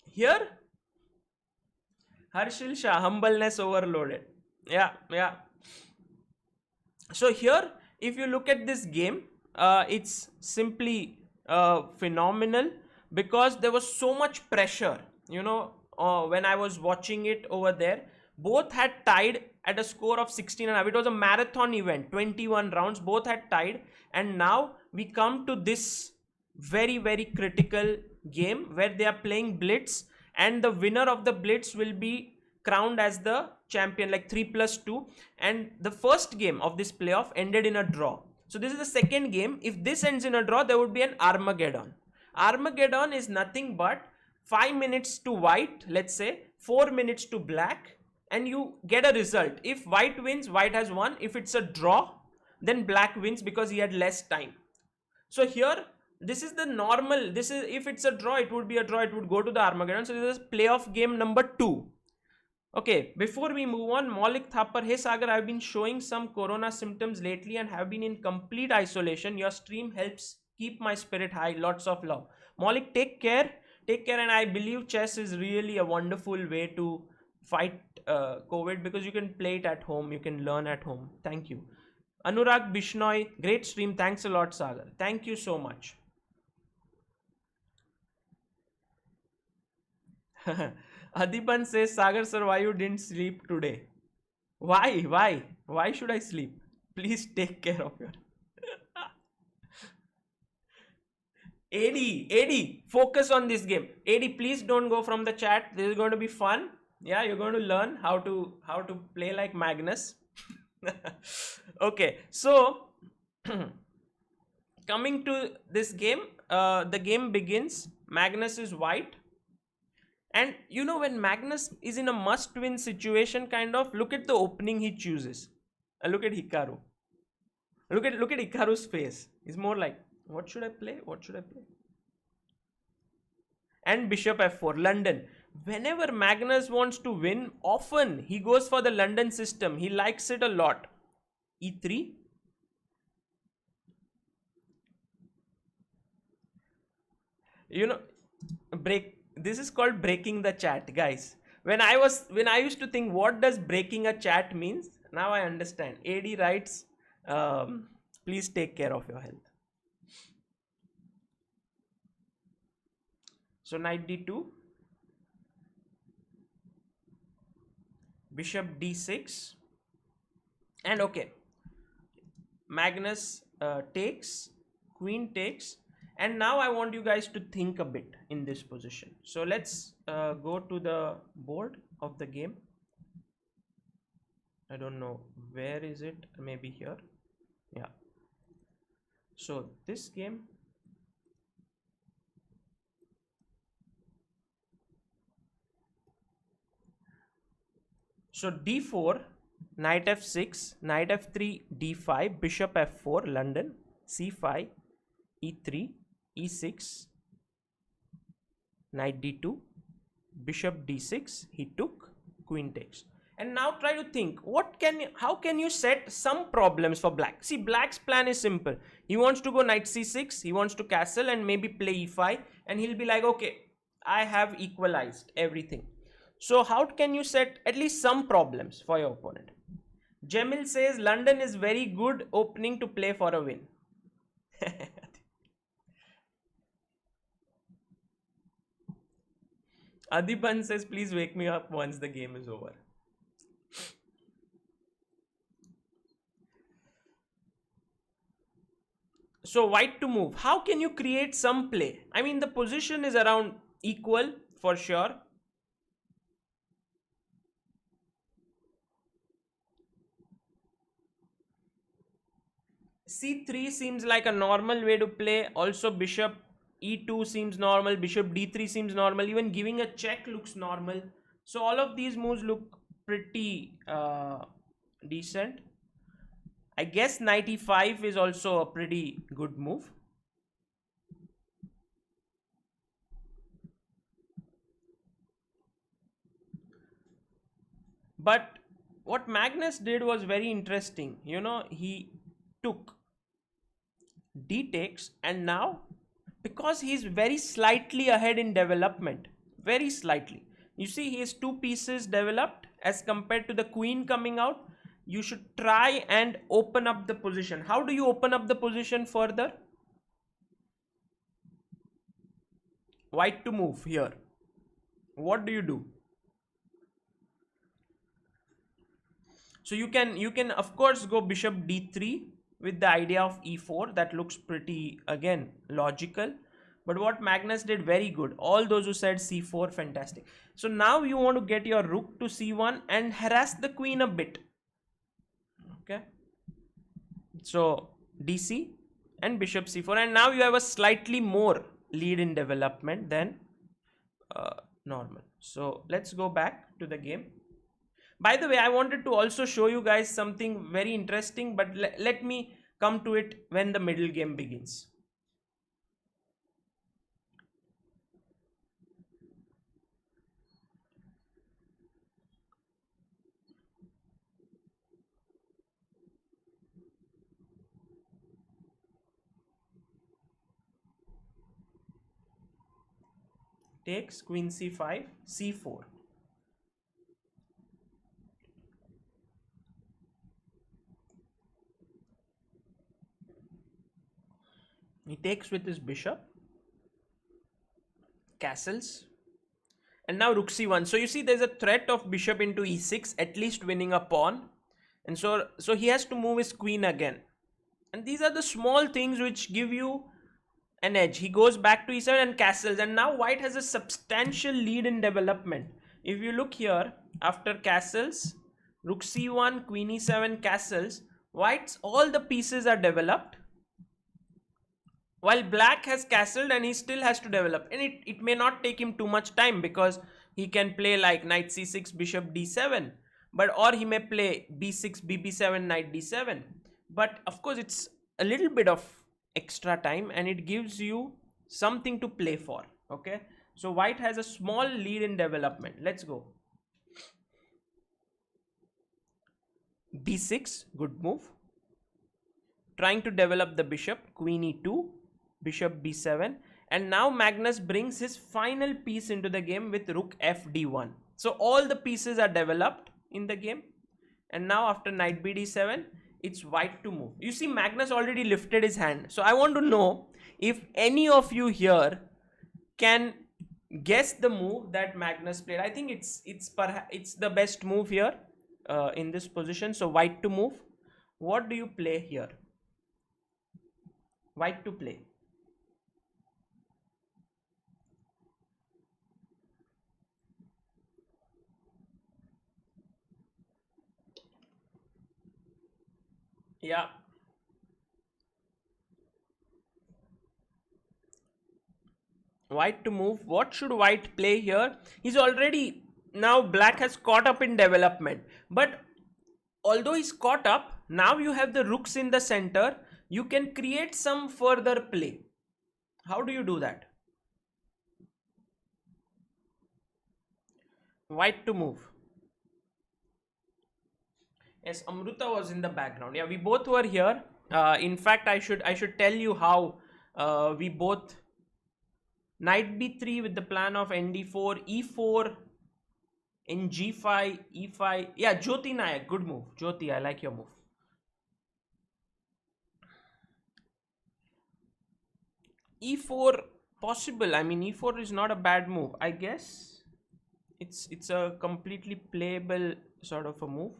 A: here, Harshil Shah, humbleness overloaded. Yeah. So here, if you look at this game, it's simply phenomenal because there was so much pressure. When I was watching it over there, both had tied at a score of 16.5. It was a marathon event, 21 rounds, both had tied. And now we come to this very, very critical game where they are playing Blitz, and the winner of the Blitz will be crowned as the champion, like 3+2. And the first game of this playoff ended in a draw. So this is the second game. If this ends in a draw, there would be an Armageddon. Armageddon is nothing but 5 minutes to white, let's say 4 minutes to black, and you get a result. If white wins, white has won. If it's a draw, then black wins because he had less time. So here, this is the normal. This is, if it's a draw, it would be a draw. It would go to the Armageddon. So this is playoff game number 2. Okay, before we move on, Maulik Thapar, hey Sagar, I've been showing some corona symptoms lately and have been in complete isolation. Your stream helps keep my spirit high. Lots of love. Maulik, take care, and I believe chess is really a wonderful way to fight COVID because you can play it at home, you can learn at home. Thank you. Anurag Bishnoi, great stream. Thanks a lot, Sagar. Thank you so much. Adiban says, Sagar sir, why you didn't sleep today? Why should I sleep? Please take care of your AD, focus on this game. AD, please don't go from the chat. This is going to be fun. Yeah, you're going to learn how to play like Magnus. Okay, so coming to this game, the game begins. Magnus is white. And you know, when Magnus is in a must-win situation, kind of, look at the opening he chooses. Look at Hikaru. Look at Hikaru's face. He's more like, what should I play? What should I play? And Bishop F4, London. Whenever Magnus wants to win, often he goes for the London system. He likes it a lot. E3. You know, this is called breaking the chat, guys. When I used to think, what does breaking a chat means? Now I understand. AD writes, please take care of your health. So knight d2, bishop d6, and okay, Magnus takes, queen takes, and now I want you guys to think a bit in this position. So let's go to the board of the game. I don't know, where is it? Maybe here. Yeah. So this game, so d4, knight f6, knight f3, d5, bishop f4, London, c5, e3, e6, knight d2, bishop d6, he took, queen takes. And now try to think, how can you set some problems for black? See, black's plan is simple. He wants to go knight c6, he wants to castle and maybe play e5, and he'll be like, okay, I have equalized everything. So how can you set at least some problems for your opponent? Jamil says London is very good opening to play for a win. Adiban says, please wake me up once the game is over. So white to move. How can you create some play? I mean, the position is around equal for sure. C3 seems like a normal way to play. Also bishop E2 seems normal. Bishop D3 seems normal. Even giving a check looks normal. So all of these moves look pretty decent. I guess knight e5 is also a pretty good move. But what Magnus did was very interesting. You know, he took d takes, and now, because he's very slightly ahead in development, very slightly, you see he has two pieces developed as compared to the queen coming out. You should try and open up the position. How do you open up the position further? White to move here. What do you do? So you can of course go bishop d3 with the idea of e4. That looks pretty, again, logical. But what Magnus did, very good. All those who said c4, fantastic. So now you want to get your rook to c1 and harass the queen a bit. Okay. So dc and bishop c4, and now you have a slightly more lead in development than normal. So let's go back to the game. By the way, I wanted to also show you guys something very interesting, but let me come to it when the middle game begins. Takes, queen c5, c4. He takes with his bishop, castles, and now rook c1. So you see there's a threat of bishop into e6, at least winning a pawn. And so he has to move his queen again. And these are the small things which give you an edge. He goes back to e7 and castles, and now white has a substantial lead in development. If you look here, after castles, rook c1, queen e7, castles, white's all the pieces are developed, while black has castled and he still has to develop. And it may not take him too much time, because he can play like knight c6, bishop d7, but or he may play b6, bb7, knight d7. But of course it's a little bit of extra time, and it gives you something to play for. Okay, so white has a small lead in development. Let's go. b6, good move. Trying to develop the bishop, queen e2, bishop b7, and now Magnus brings his final piece into the game with rook fd1. So all the pieces are developed in the game, and now after knight bd7, it's white to move. You see, Magnus already lifted his hand. So I want to know if any of you here can guess the move that Magnus played. I think it's the best move here in this position. So white to move. What do you play here? White to play. Yeah. White to move. What should white play here? He's already, now black has caught up in development. But although he's caught up, now you have the rooks in the center. You can create some further play. How do you do that? White to move. Yes, Amruta was in the background. Yeah, we both were here. In fact, I should tell you how we both, knight b3 with the plan of nd4, e4, in g5, e5. Yeah, Jyoti Nayak, good move. Jyoti, I like your move. e4 possible. I mean, e4 is not a bad move. I guess it's a completely playable sort of a move.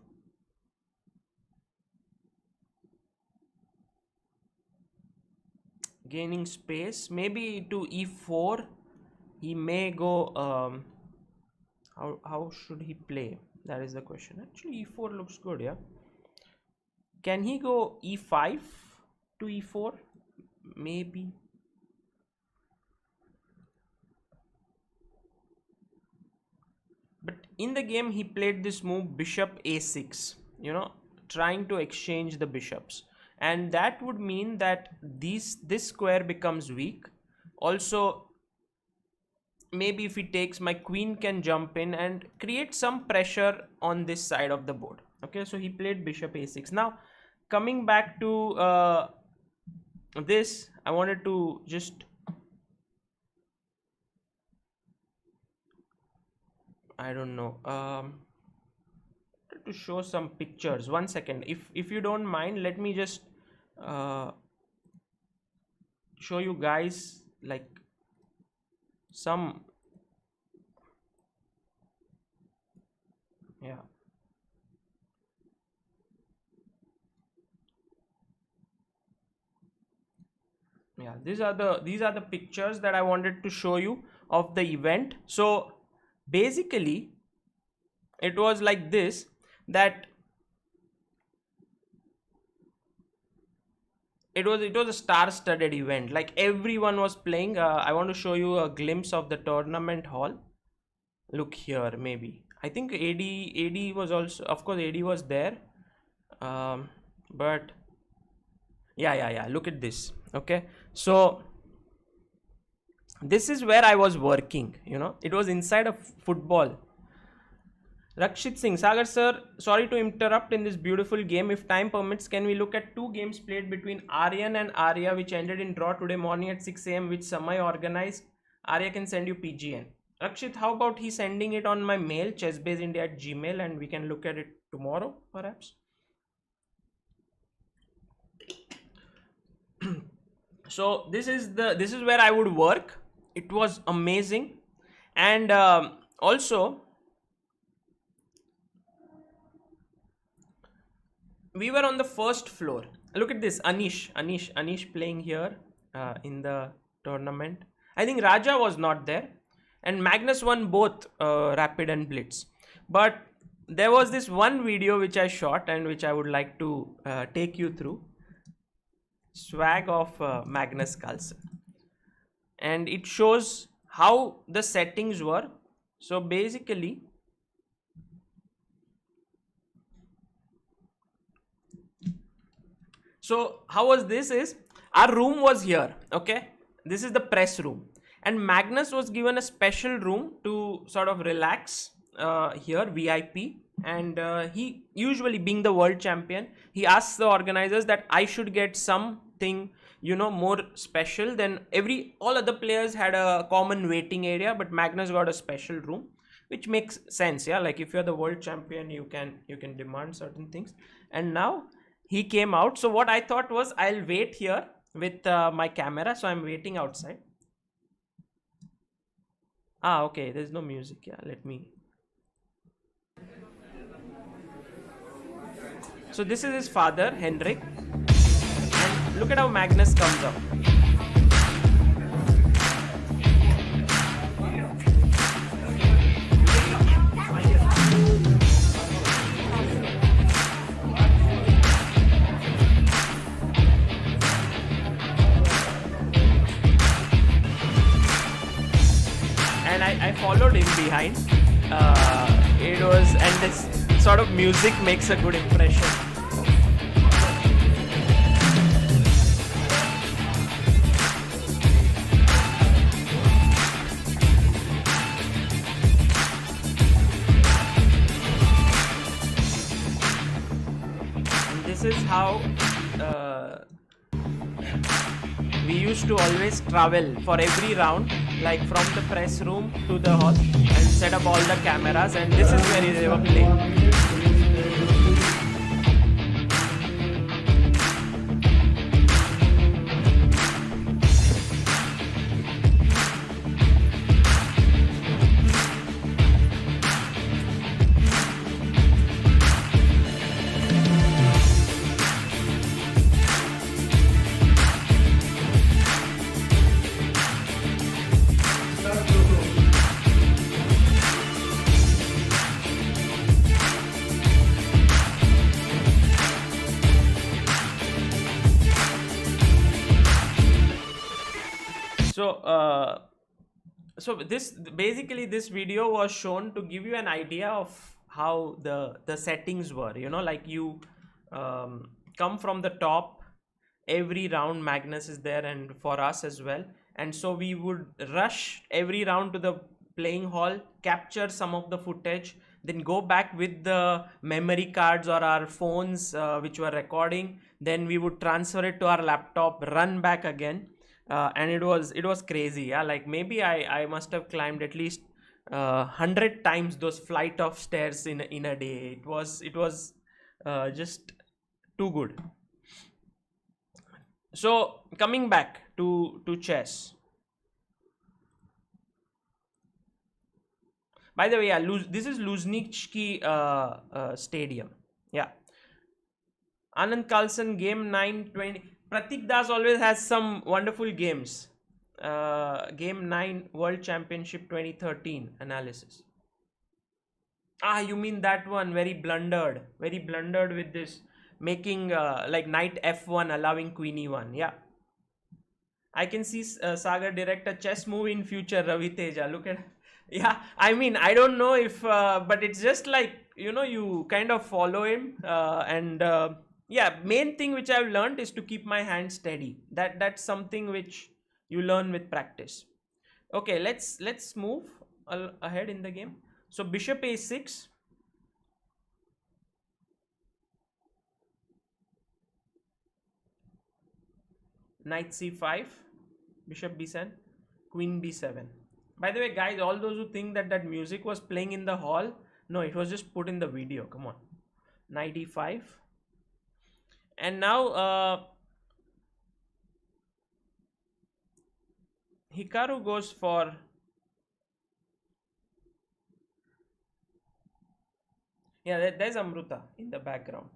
A: Gaining space, maybe to e4. He may go how should he play? That is the question. Actually, e4 looks good. Yeah, can he go e5 to e4? Maybe. But in the game he played this move, bishop a6, trying to exchange the bishops, and that would mean that this square becomes weak. Also, maybe if he takes, my queen can jump in and create some pressure on this side of the board. Okay, so he played bishop a6. Now coming back to this, I wanted to just, I don't know, to show some pictures. One second, if you don't mind, let me just show you guys like some, yeah. Yeah, these are the pictures that I wanted to show you of the event. So basically it was like this, that it was a star-studded event. Like everyone was playing. I want to show you a glimpse of the tournament hall. Look here, maybe. I think AD was also, of course AD was there, but yeah, look at this. Okay, so this is where I was working, it was inside of football. Rakshit Singh, Sagar sir, sorry to interrupt in this beautiful game. If time permits, can we look at two games played between Aryan and Arya which ended in draw today morning at 6 a.m. which Samay organized? Arya can send you PGN. Rakshit, how about he sending it on my mail, chessbaseindia@gmail, and we can look at it tomorrow, perhaps? So this is where I would work. It was amazing, and also we were on the first floor. Look at this, Anish playing here in the tournament. I think Raja was not there, and Magnus won both Rapid and Blitz. But there was this one video which I shot and which I would like to take you through. Swag of Magnus Carlsen, and it shows how the settings were. So basically, so how was this is, our room was here, okay, this is the press room, and Magnus was given a special room to sort of relax here, VIP. And he, usually being the world champion, he asks the organizers that I should get something, you know, more special than all other players had a common waiting area, but Magnus got a special room, which makes sense. Yeah, like if you're the world champion, you can demand certain things. And now he came out. So what I thought was, I'll wait here with my camera. So I'm waiting outside. Okay, there's no music. Yeah, let me. So this is his father, Henrik. And look at how Magnus comes up. And I followed him behind. It was, and this sort of music makes a good impression. And this is how we used to always travel for every round, like from the press room to the hall, and set up all the cameras, and this is where they were playing. So this, basically this video was shown to give you an idea of how the settings were, you know, like you come from the top every round. Magnus is there, and for us as well, and so we would rush every round to the playing hall, capture some of the footage, then go back with the memory cards or our phones which were recording, then we would transfer it to our laptop, run back again. And it was crazy. Yeah, like maybe I must have climbed at least 100 times those flight of stairs in a day. It was just too good. So coming back to chess. By the way, yeah, this is Luzhniki Stadium. Yeah. Anand Carlsen, game 9-20. Pratik Das always has some wonderful games. Game 9 World Championship 2013 analysis. You mean that one? Very blundered with this, making like knight f1, allowing queen e1. Yeah. I can see Sagar direct a chess move in future, Ravi Teja. Look at, yeah, I mean, I don't know if, but it's just like, you know, you kind of follow him and yeah, main thing which I've learned is to keep my hand steady. That's something which you learn with practice. Okay, let's move ahead in the game. So bishop a6. Knight c5, bishop b7, queen b7. By the way, guys, all those who think that music was playing in the hall, no, it was just put in the video. Come on. Knight e5. And now Hikaru goes for, yeah, there's Amruta in the background.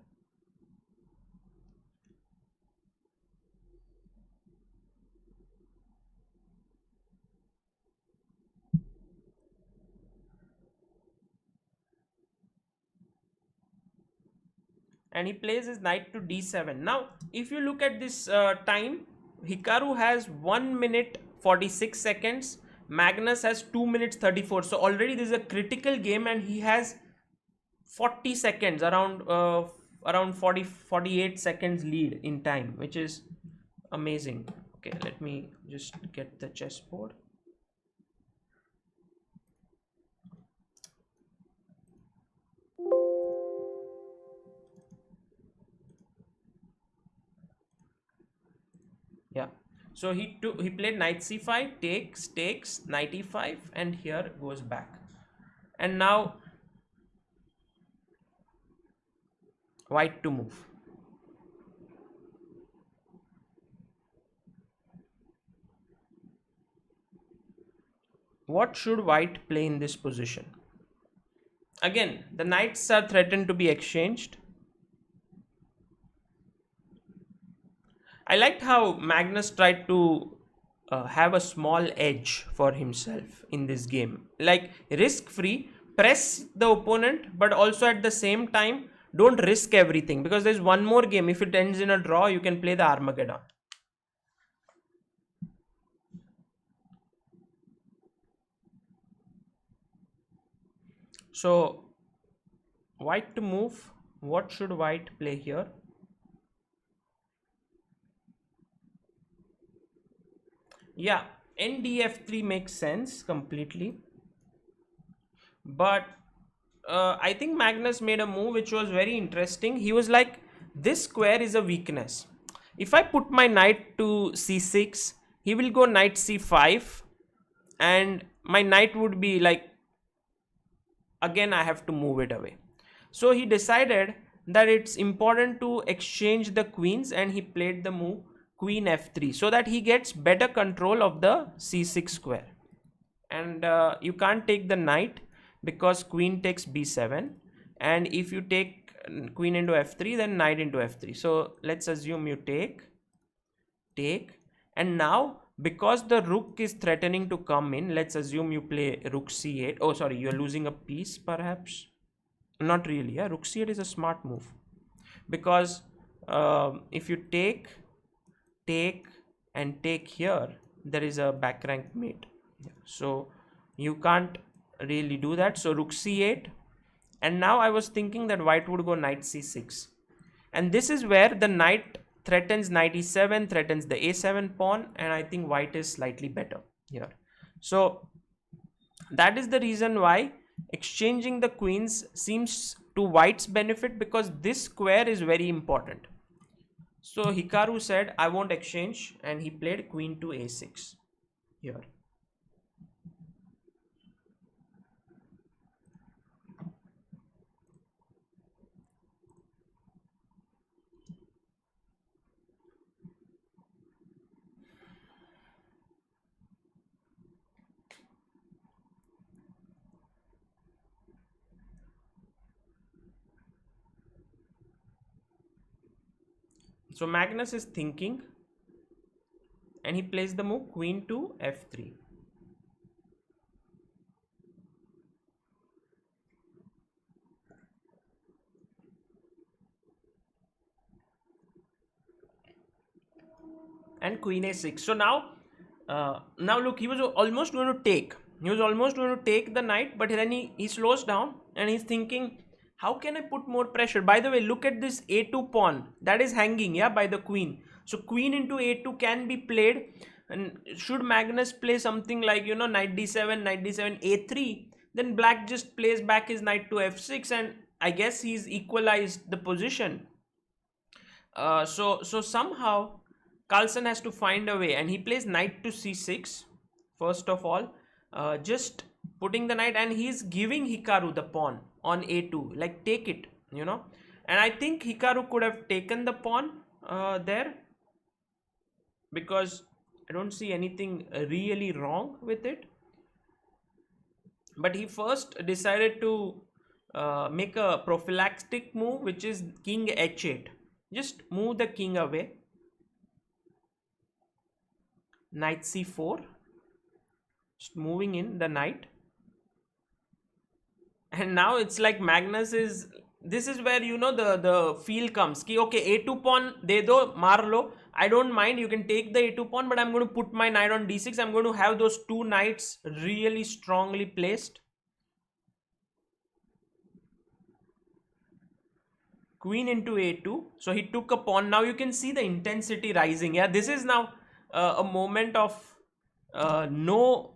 A: and he plays his knight to d7. Now if you look at this time, Hikaru has 1 minute 46 seconds, Magnus has 2 minutes 34. So already this is a critical game, and he has 40 seconds, around 40 48 seconds lead in time, which is amazing. Okay, let me just get the chessboard. Yeah, so he played knight c5, takes knight e5, and here goes back. And now white to move. What should white play in this position? Again, the knights are threatened to be exchanged. I liked how Magnus tried to have a small edge for himself in this game. Like, risk free, press the opponent, but also at the same time, don't risk everything, because there's one more game. If it ends in a draw, you can play the Armageddon. So, white to move. What should white play here? Yeah, ndf3 makes sense completely. But I think Magnus made a move which was very interesting. He was like, this square is a weakness. If I put my knight to c6, he will go knight c5, and my knight would be like, again I have to move it away. So he decided that it's important to exchange the queens, and he played the move queen f3 so that he gets better control of the c6 square. And you can't take the knight because queen takes b7, and if you take queen into f3, then knight into f3. So let's assume you take, and now because the rook is threatening to come in, let's assume you play rook c8. Oh sorry, you're losing a piece perhaps. Not really. Yeah, rook c8 is a smart move, because if you take and take here, there is a back rank mate. So you can't really do that. So rook c8, and now I was thinking that white would go knight c6, and this is where the knight threatens knight e7, threatens the a7 pawn, and I think white is slightly better here. So that is the reason why exchanging the queens seems to white's benefit, because this square is very important. So Hikaru said, I won't exchange, and he played queen to a6 here. So Magnus is thinking, and he plays the move queen to f3. And queen a6. So now look, he was almost going to take. He was almost going to take the knight, but then he slows down, and he's thinking, how can I put more pressure? By the way, look at this a2 pawn that is hanging, yeah, by the queen. So queen into a2 can be played, and should Magnus play something like, you know, knight d7, a3, then black just plays back his knight to f6, and I guess he's equalized the position. So somehow Carlsen has to find a way, and he plays knight to c6 first of all, just putting the knight, and he's giving Hikaru the pawn on a2, like, take it, you know. And I think Hikaru could have taken the pawn there, because I don't see anything really wrong with it. But he first decided to make a prophylactic move, which is king h8. Just move the king away. Knight c4. Just moving in the knight. And now it's like Magnus is this is where the feel comes ki okay, a2 pawn de do, maar lo, I don't mind, you can take the a2 pawn, but I'm going to put my knight on d6. I'm going to have those two knights really strongly placed. Queen into a2, so he took a pawn. Now you can see the intensity rising. Yeah, this is now a moment of no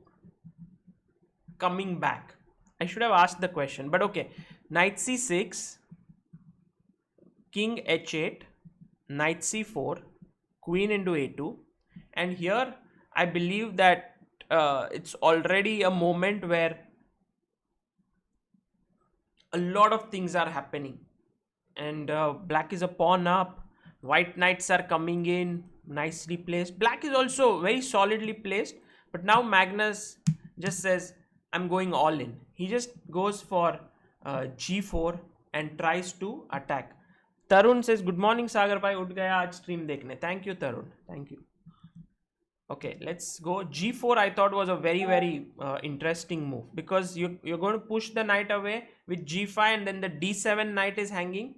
A: coming back. I should have asked the question, but okay. Knight c6, king h8, knight c4, queen into a2, and here I believe that it's already a moment where a lot of things are happening, and black is a pawn up, white knights are coming in, nicely placed. Black is also very solidly placed, but now Magnus just says I'm going all in. He just goes for g4 and tries to attack. Tarun says good morning Sagar bhai, उठ गया आज stream देखने. Thank you Tarun, thank you. Okay, let's go. g4 I thought was a very interesting move, because you're going to push the knight away with g5, and then the d7 knight is hanging.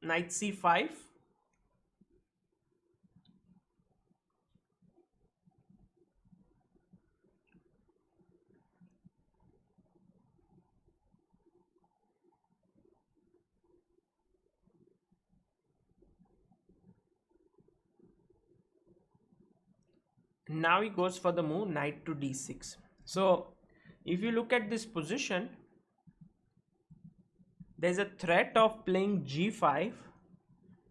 A: Knight c5, now he goes for the move knight to d6. So if you look at this position, there's a threat of playing g5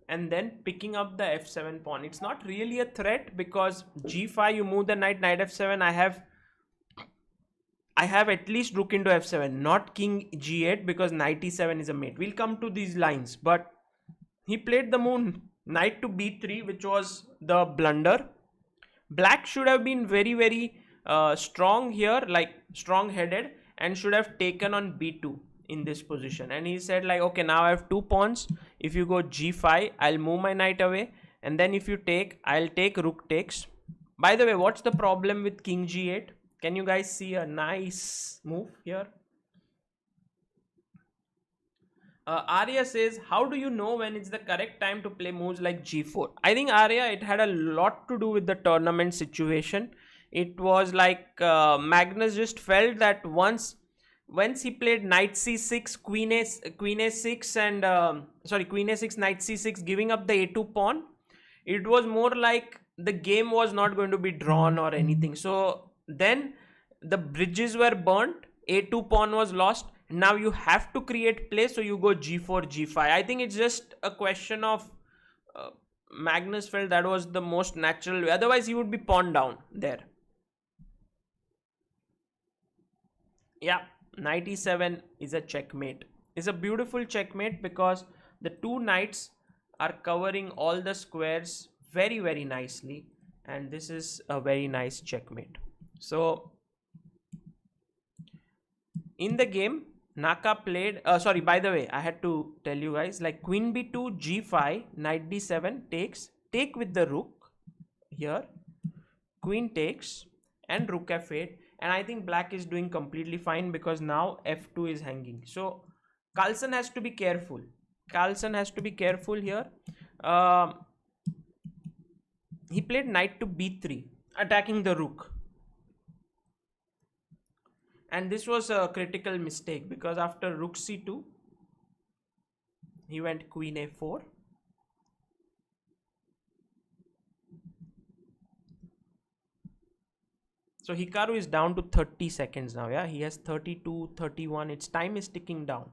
A: and then picking up the f7 pawn. It's not really a threat, because g5 you move the knight, knight f7, I have at least rook into f7, not king g8, because knight e7 is a mate. We'll come to these lines, but he played the move knight to b3, which was the blunder. Black should have been very strong here, like strong headed, and should have taken on b2 in this position. And he said like, okay, now I have two pawns. If you go g5, I'll move my knight away, and then if you take, I'll take rook takes. By the way, what's the problem with king g8? Can you guys see a nice move here? Arya says, how do you know when it's the correct time to play moves like g4? I think, Arya, it had a lot to do with the tournament situation. It was like Magnus just felt that once he played knight c6, queen a6, and queen a6, knight c6, giving up the a2 pawn, it was more like the game was not going to be drawn or anything. So then the bridges were burnt, a2 pawn was lost. Now you have to create play, so you go g4, g5. I think it's just a question of Magnus felt that was the most natural way. Otherwise, he would be pawn down there. Yeah, knight e7 is a checkmate. It's a beautiful checkmate, because the two knights are covering all the squares very nicely, and this is a very nice checkmate. So in the game, Naka played, by the way, I had to tell you guys, like queen b2, g5, knight d7 takes, take with the rook here, queen takes, and rook f8. And I think black is doing completely fine, because now f2 is hanging. So Carlsen has to be careful. Carlsen has to be careful here. He played knight to b3, attacking the rook. And this was a critical mistake, because after rook c2, he went queen a4. So Hikaru is down to 30 seconds now. Yeah, he has 32, 31. Its time is ticking down.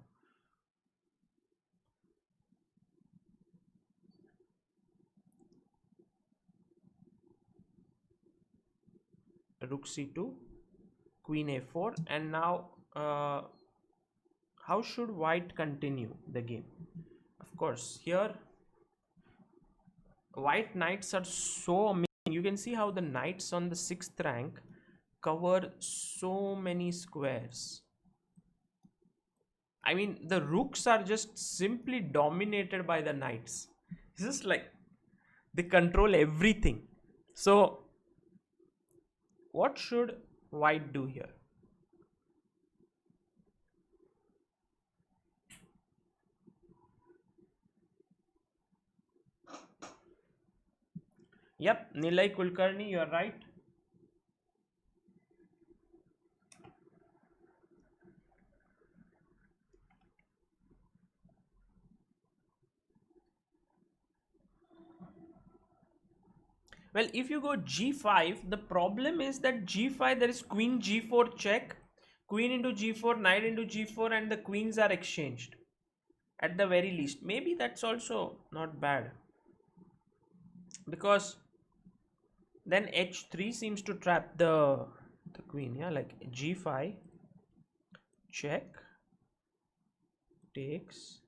A: Rook c2, queen a4, and now how should white continue the game? Of course, here white knights are so amazing. You can see how the knights on the 6th rank cover so many squares. I mean, the rooks are just simply dominated by the knights. It's just like they control everything. So what should white do here? Yep, Nilay Kulkarni, you're right. Well, if you go g5, the problem is that g5 there is queen g4 check, queen into g4, knight into g4, and the queens are exchanged at the very least. Maybe that's also not bad, because then h3 seems to trap the queen. Yeah, like g5 check, takes,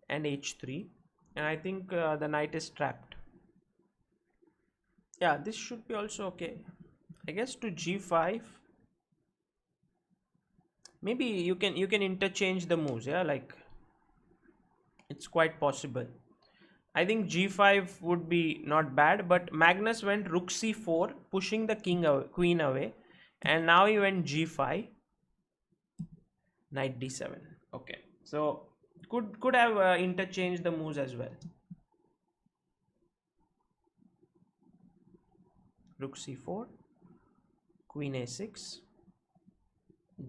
A: and h3, and I think the knight is trapped. Yeah, this should be also okay. I guess to g5, maybe you can interchange the moves. Yeah, like it's quite possible. I think g5 would be not bad, but Magnus went rook c4, pushing the queen away, and now he went g5, knight d7. Okay, so could have interchanged the moves as well. Rook c4, queen a6,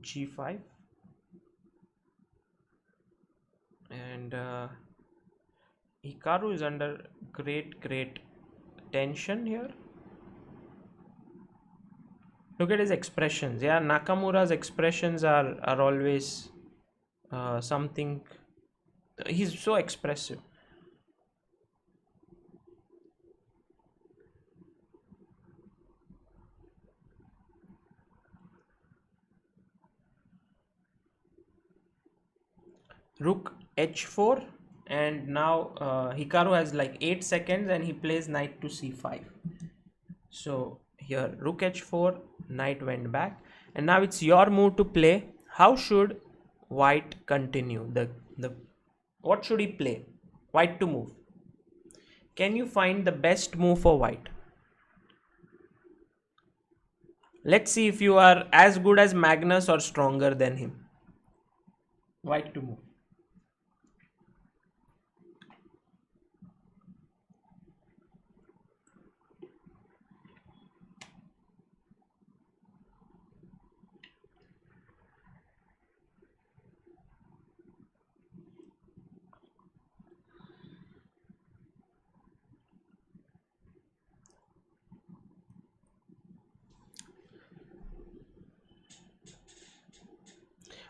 A: g5, and Hikaru is under great tension here. Look at his expressions. Yeah, Nakamura's expressions are always something. He's so expressive. Rook h4, and now Hikaru has like 8 seconds and he plays knight to c5. So here rook h4, knight went back, and now it's your move to play. How should white continue? The what should he play? White to move. Can you find the best move for white? Let's see if you are as good as Magnus or stronger than him. White to move.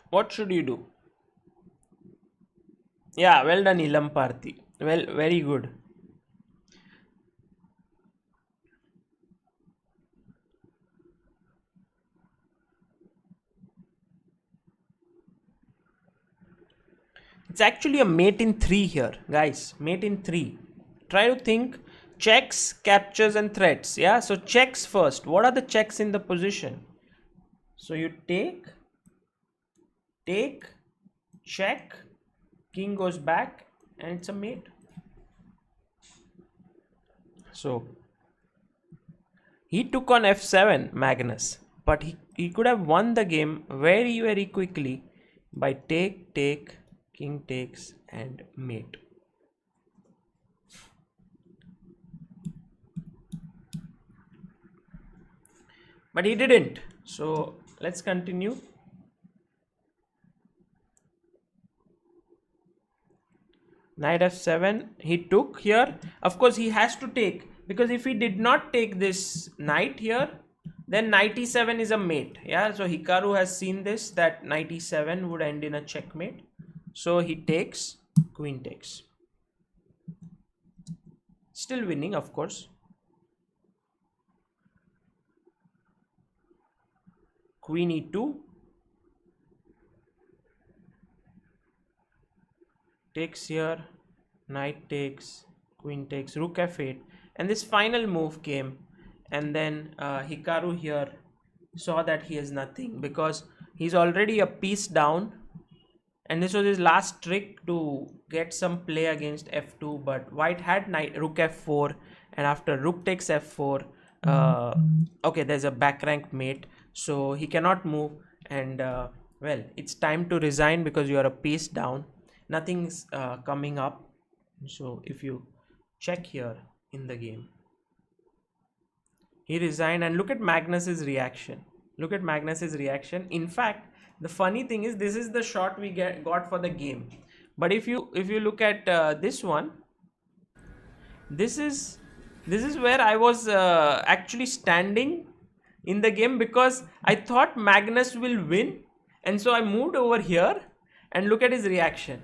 A: What should you do? Yeah, well done, Ilam Parthi. Well, very good. It's actually a mate in 3 here, guys. Mate in 3. Try to think checks, captures, and threats. Yeah, so checks first. What are the checks in the position? So you take, check, king goes back, and it's a mate. So he took on f7, Magnus, but he could have won the game very quickly by take, king takes, and mate. But he didn't. So let's continue. Knight f7, he took here. Of course, he has to take, because if he did not take this knight here, then knight e7 is a mate. Yeah, so Hikaru has seen this, that knight e7 would end in a checkmate. So he takes, queen takes. Still winning, of course. Queen e2. Takes here, knight takes, queen takes, rook f8, and this final move came, and then Hikaru here saw that he has nothing, because he's already a piece down, and this was his last trick to get some play against f2. But white had knight rook f4, and after rook takes f4, okay, there's a back rank mate, so he cannot move, and well, it's time to resign because you are a piece down. Nothing's coming up. So if you check here in the game, He resigned, and look at Magnus's reaction. Look at Magnus's reaction. In fact, the funny thing is, this is the shot we got for the game. But if you look at this one, this is where I was actually standing in the game, because I thought Magnus will win, and so I moved over here, and look at his reaction.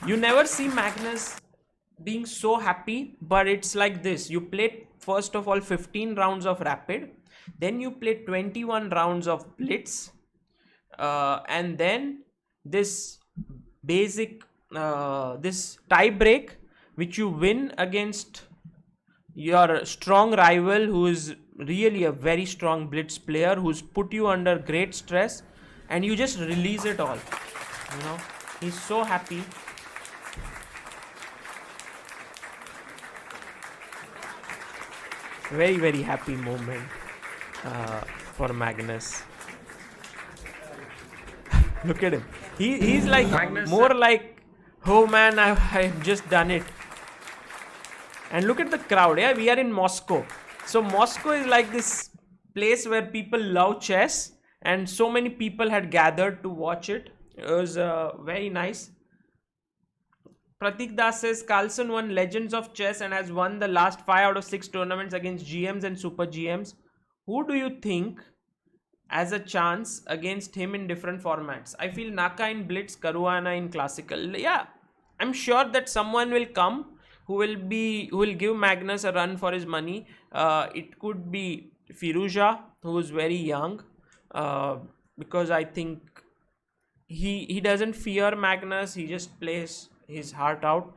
A: You never see Magnus being so happy, but it's like this. You play first of all 15 rounds of rapid, then you play 21 rounds of blitz, and then this basic this tie break, which you win against your strong rival, who is really a very strong blitz player, who's put you under great stress, and you just release it all. He's so happy. Very, very happy moment for Magnus. Look at him. He's like Magnus, more like, oh man, I've just done it. And look at the crowd. Yeah, we are in Moscow. So Moscow is like this place where people love chess, and so many people had gathered to watch it. It was very nice. Pratik Das says Carlsen won Legends of Chess and has won the last 5 out of 6 tournaments against GMs and Super GMs. Who do you think has a chance against him in different formats? I feel Naka in Blitz, Caruana in Classical. Yeah, I'm sure that someone will come who will give Magnus a run for his money. It could be Firuza, who is very young, because I think he doesn't fear Magnus. He just plays his heart out.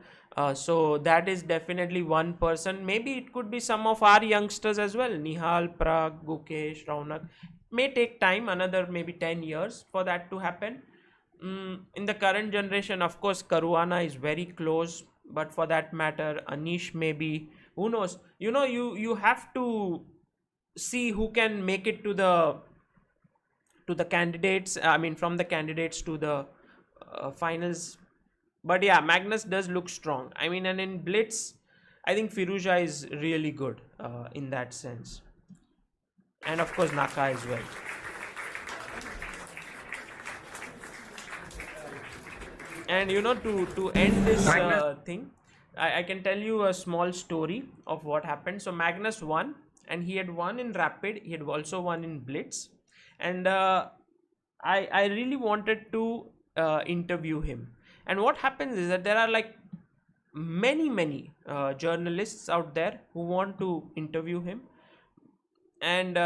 A: So that is definitely one person. Maybe it could be some of our youngsters as well. Nihal, Prag, Gukesh, Raunak. May take time, another maybe 10 years for that to happen. In the current generation, of course, Caruana is very close. But for that matter, Anish maybe. Who knows? You have to see who can make it to the candidates. I mean, from the candidates to the finals. But yeah, Magnus does look strong. I mean, and in Blitz, I think Firuza is really good in that sense. And of course, Naka as well. And to end this thing, I can tell you a small story of what happened. So Magnus won, and he had won in Rapid. He had also won in Blitz. And I really wanted to interview him. And what happens is that there are like many journalists out there who want to interview him. And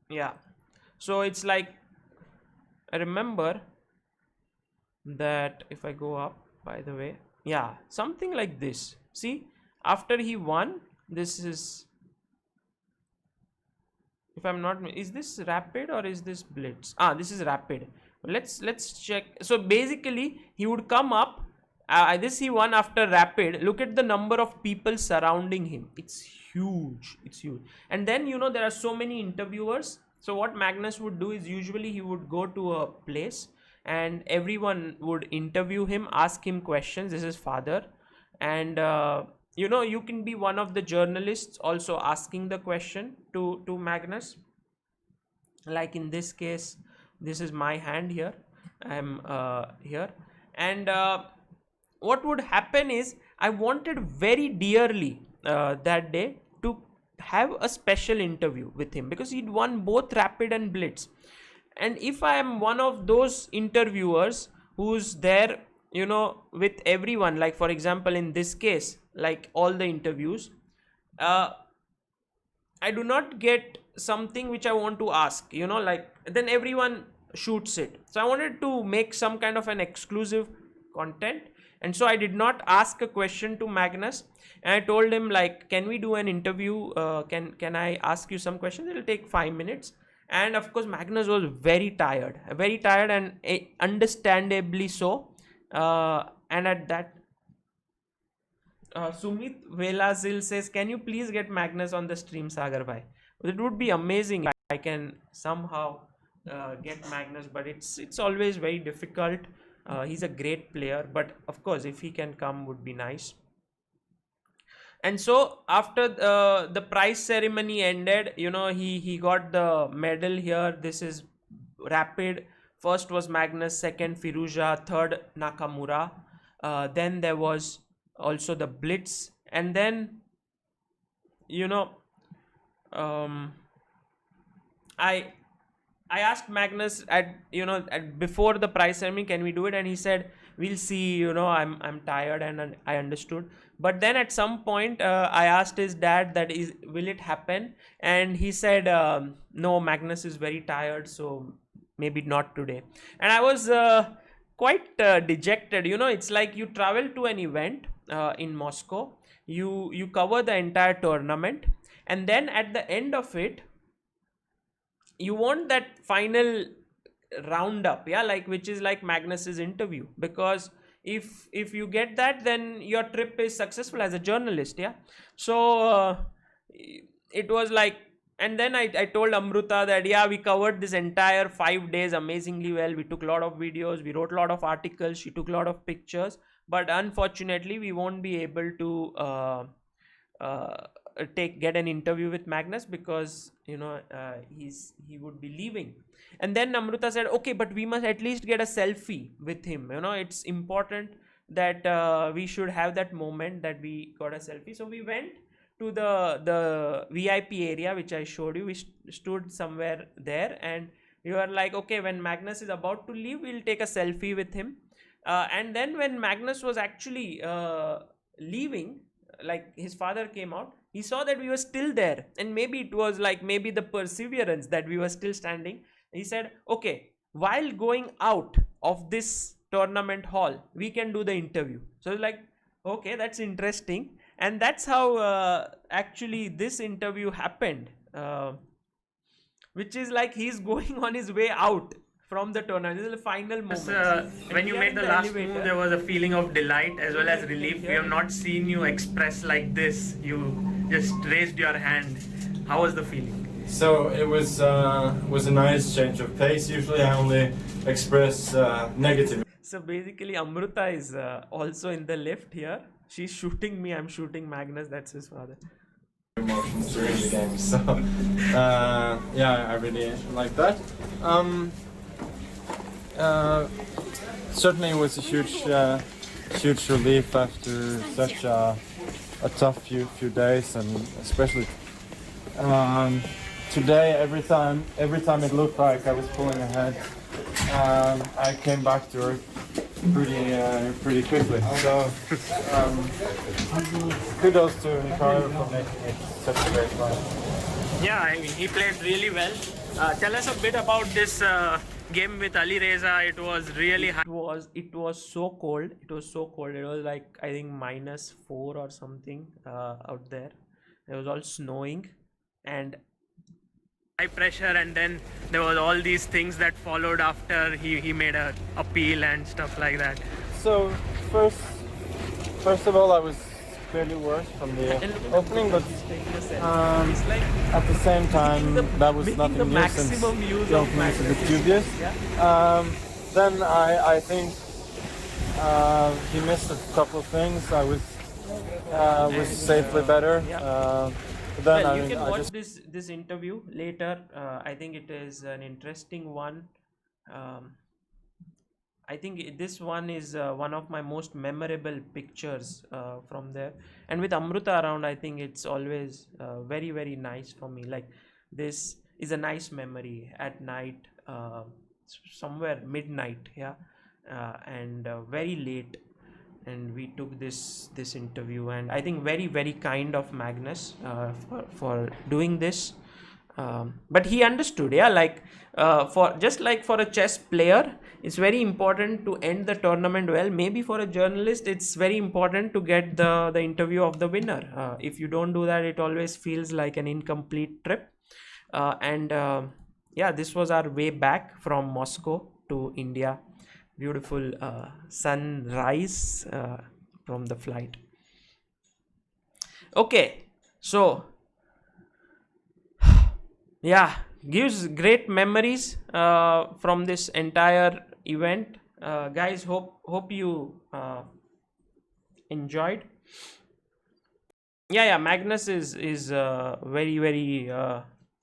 A: yeah, so it's like, I remember that if I go up, by the way, yeah, something like this. See, after he won, this is, if I'm not, is this Rapid or is this Blitz? This is Rapid. Let's check. So basically, he would come up. This he won after Rapid. Look at the number of people surrounding him. It's huge. It's huge. And then there are so many interviewers. So what Magnus would do is, usually he would go to a place and everyone would interview him, ask him questions. This is father. And you can be one of the journalists also asking the question to Magnus. Like in this case, this is my hand here. I'm here. And what would happen is, I wanted very dearly that day to have a special interview with him, because he'd won both Rapid and Blitz. And if I am one of those interviewers who's there, with everyone, like for example, in this case, like all the interviews, I do not get something which I want to ask, like then everyone shoots it. So I wanted to make some kind of an exclusive content. And so I did not ask a question to Magnus, and I told him, like, can we do an interview? Can I ask you some questions? It'll take 5 minutes. And of course, Magnus was very tired, and understandably so. And at that, Sumit Velazil says, can you please get Magnus on the stream, Sagar bhai? It would be amazing if I can somehow get Magnus, but it's always very difficult. He's a great player, but of course, if he can come, would be nice. And so after the prize ceremony ended, he got the medal here. This is rapid. First was Magnus, second Firuza, third Nakamura. Then there was also the Blitz, and then you know um, I I asked Magnus at before the prize ceremony, can we do it? And he said, "We'll see. I'm tired," and I understood. But then at some point, I asked his dad that will it happen? And he said, "No, Magnus is very tired, so maybe not today." And I was quite dejected. It's like you travel to an event in Moscow, you cover the entire tournament, and then at the end of it you want that final roundup, yeah, like which is like Magnus's interview, because if you get that, then your trip is successful as a journalist, yeah. So it was like, and then I told Amruta that yeah, we covered this entire 5 days amazingly well. We took a lot of videos, we wrote a lot of articles, she took a lot of pictures, but unfortunately we won't be able to uh, get an interview with Magnus, because he would be leaving. And then Namruta said, okay, but we must at least get a selfie with him. It's important that we should have that moment that we got a selfie. So we went to the VIP area, which I showed you. We stood somewhere there, and we were like, okay, when Magnus is about to leave, we'll take a selfie with him. And then when Magnus was actually leaving, like his father came out, he saw that we were still there, and maybe it was like maybe the perseverance that we were still standing. He said, okay, while going out of this tournament hall, we can do the interview. So like, okay, that's interesting. And that's how actually this interview happened, which is like he's going on his way out from the tournament. This is the final moment. When you made the last move, there was a feeling of delight as well as relief. We have not seen you express like this. You just raised your hand. How was the feeling?
B: So it was a nice change of pace. Usually I only express negative.
A: So basically Amruta is also in the lift here. She's shooting me, I'm shooting Magnus, that's his father.
B: Emotions during the game, so yeah, I really like that. Certainly it was a huge relief after such a tough few days, and especially today, every time it looked like I was pulling ahead, I came back to earth pretty quickly. So kudos to Carlsen for making it such a great run.
A: Yeah, I mean, he played really well. Tell us a bit about this game with Ali Reza. It was really hard. It was so cold. It was so cold. It was like, I think -4 or something out there. It was all snowing and high pressure, and then there was all these things that followed after he made a appeal and stuff like that.
B: So first of all, I was clearly worse from the opening, but at the same time, that was nothing new since the opening is a bit dubious. Then I think he missed a couple of things. I was safely better. Then
A: well, you can watch this interview later. I think it is an interesting one. I think this one is one of my most memorable pictures from there. And with Amruta around, I think it's always very, very nice for me. Like, this is a nice memory at night, somewhere midnight, yeah, and very late. And we took this interview, and I think very, very kind of Magnus for doing this. But he understood, yeah, like for a chess player, it's very important to end the tournament well. Maybe for a journalist, it's very important to get the interview of the winner. If you don't do that, it always feels like an incomplete trip. Yeah, this was our way back from Moscow to India. Beautiful sunrise from the flight. Okay, so yeah, gives great memories from this entire event. Guys, hope you enjoyed. Yeah, Magnus is very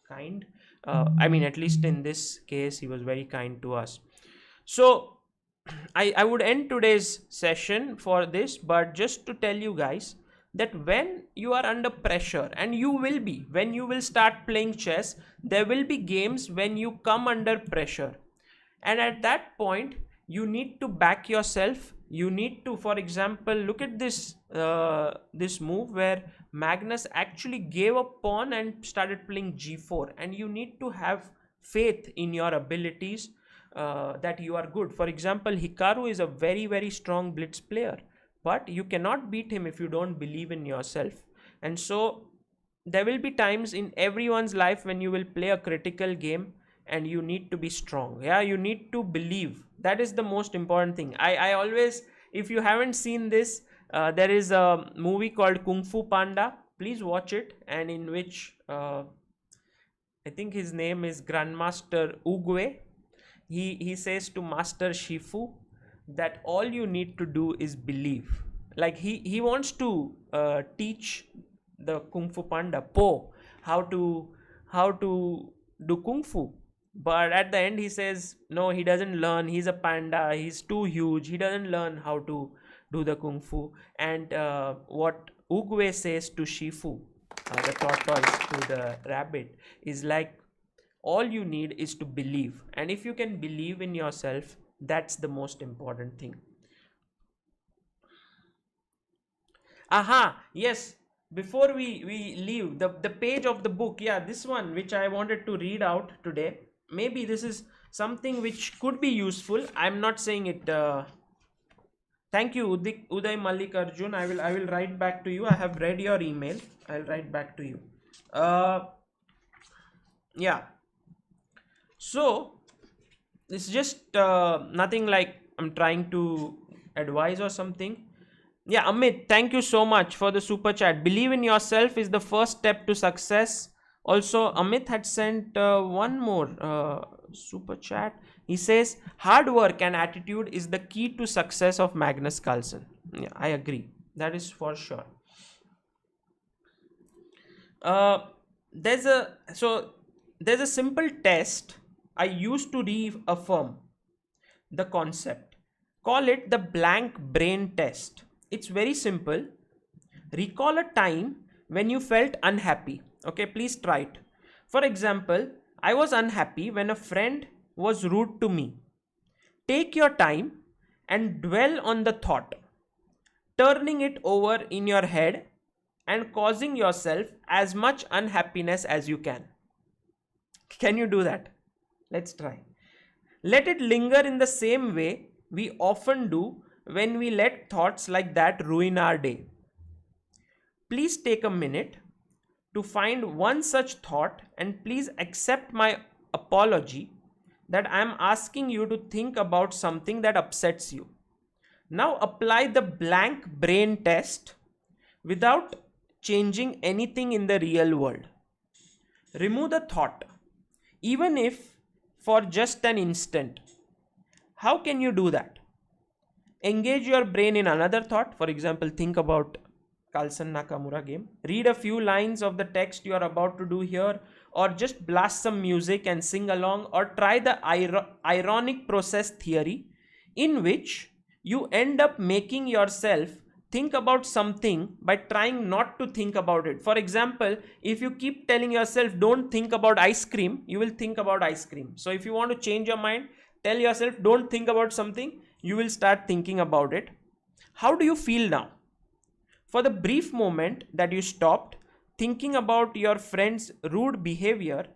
A: kind. I mean, at least in this case, he was very kind to us. So I would end today's session for this, but just to tell you guys that when you are under pressure, and you will be, when you will start playing chess, there will be games when you come under pressure, and at that point you need to back yourself. You need to, for example, look at this move where Magnus actually gave a pawn and started playing g4, and you need to have faith in your abilities, that you are good. For example, Hikaru is a very strong blitz player, but you cannot beat him if you don't believe in yourself. And so there will be times in everyone's life when you will play a critical game, and you need to be strong. Yeah, you need to believe. That is the most important thing. I always, if you haven't seen this, there is a movie called Kung Fu Panda. Please watch it, and in which I think his name is Grandmaster Oogway. He says to Master Shifu that all you need to do is believe. Like he wants to teach the Kung Fu Panda Po how to do Kung Fu, but at the end he says no, he doesn't learn. He's a panda, he's too huge, he doesn't learn how to do the Kung Fu. And what Oogway says to Shifu, the tortoise, to the rabbit, is like, all you need is to believe, and if you can believe in yourself, that's the most important thing. Aha, yes, before we leave, the page of the book, yeah, this one which I wanted to read out today. Maybe this is something which could be useful. I'm not saying it. Thank you, Uday Malik Arjun. I will write back to you. I have read your email. I'll write back to you. Yeah. So it's just nothing like I'm trying to advise or something. Yeah, Amit, thank you so much for the super chat. Believe in yourself is the first step to success. Also, Amit had sent one more super chat. He says, hard work and attitude is the key to success of Magnus Carlsen. Yeah, I agree. That is for sure. There's a simple test I used to reaffirm the concept. Call it the blank brain test. It's very simple. Recall a time when you felt unhappy. Okay, please try it. For example, I was unhappy when a friend was rude to me. Take your time and dwell on the thought, turning it over in your head and causing yourself as much unhappiness as you can. Can you do that? Let's try. Let it linger in the same way we often do when we let thoughts like that ruin our day. Please take a minute to find one such thought, and please accept my apology that I am asking you to think about something that upsets you. Now apply the blank brain test without changing anything in the real world. Remove the thought, even if for just an instant. How can you do that? Engage your brain in another thought. For example, think about Carlsen Nakamura game. Read a few lines of the text you are about to do here, or just blast some music and sing along, or try the ironic process theory, in which you end up making yourself think about something by trying not to think about it. For example, if you keep telling yourself don't think about ice cream, you will think about ice cream. So if you want to change your mind, tell yourself don't think about something, you will start thinking about it. How do you feel now? For the brief moment that you stopped thinking about your friend's rude behavior,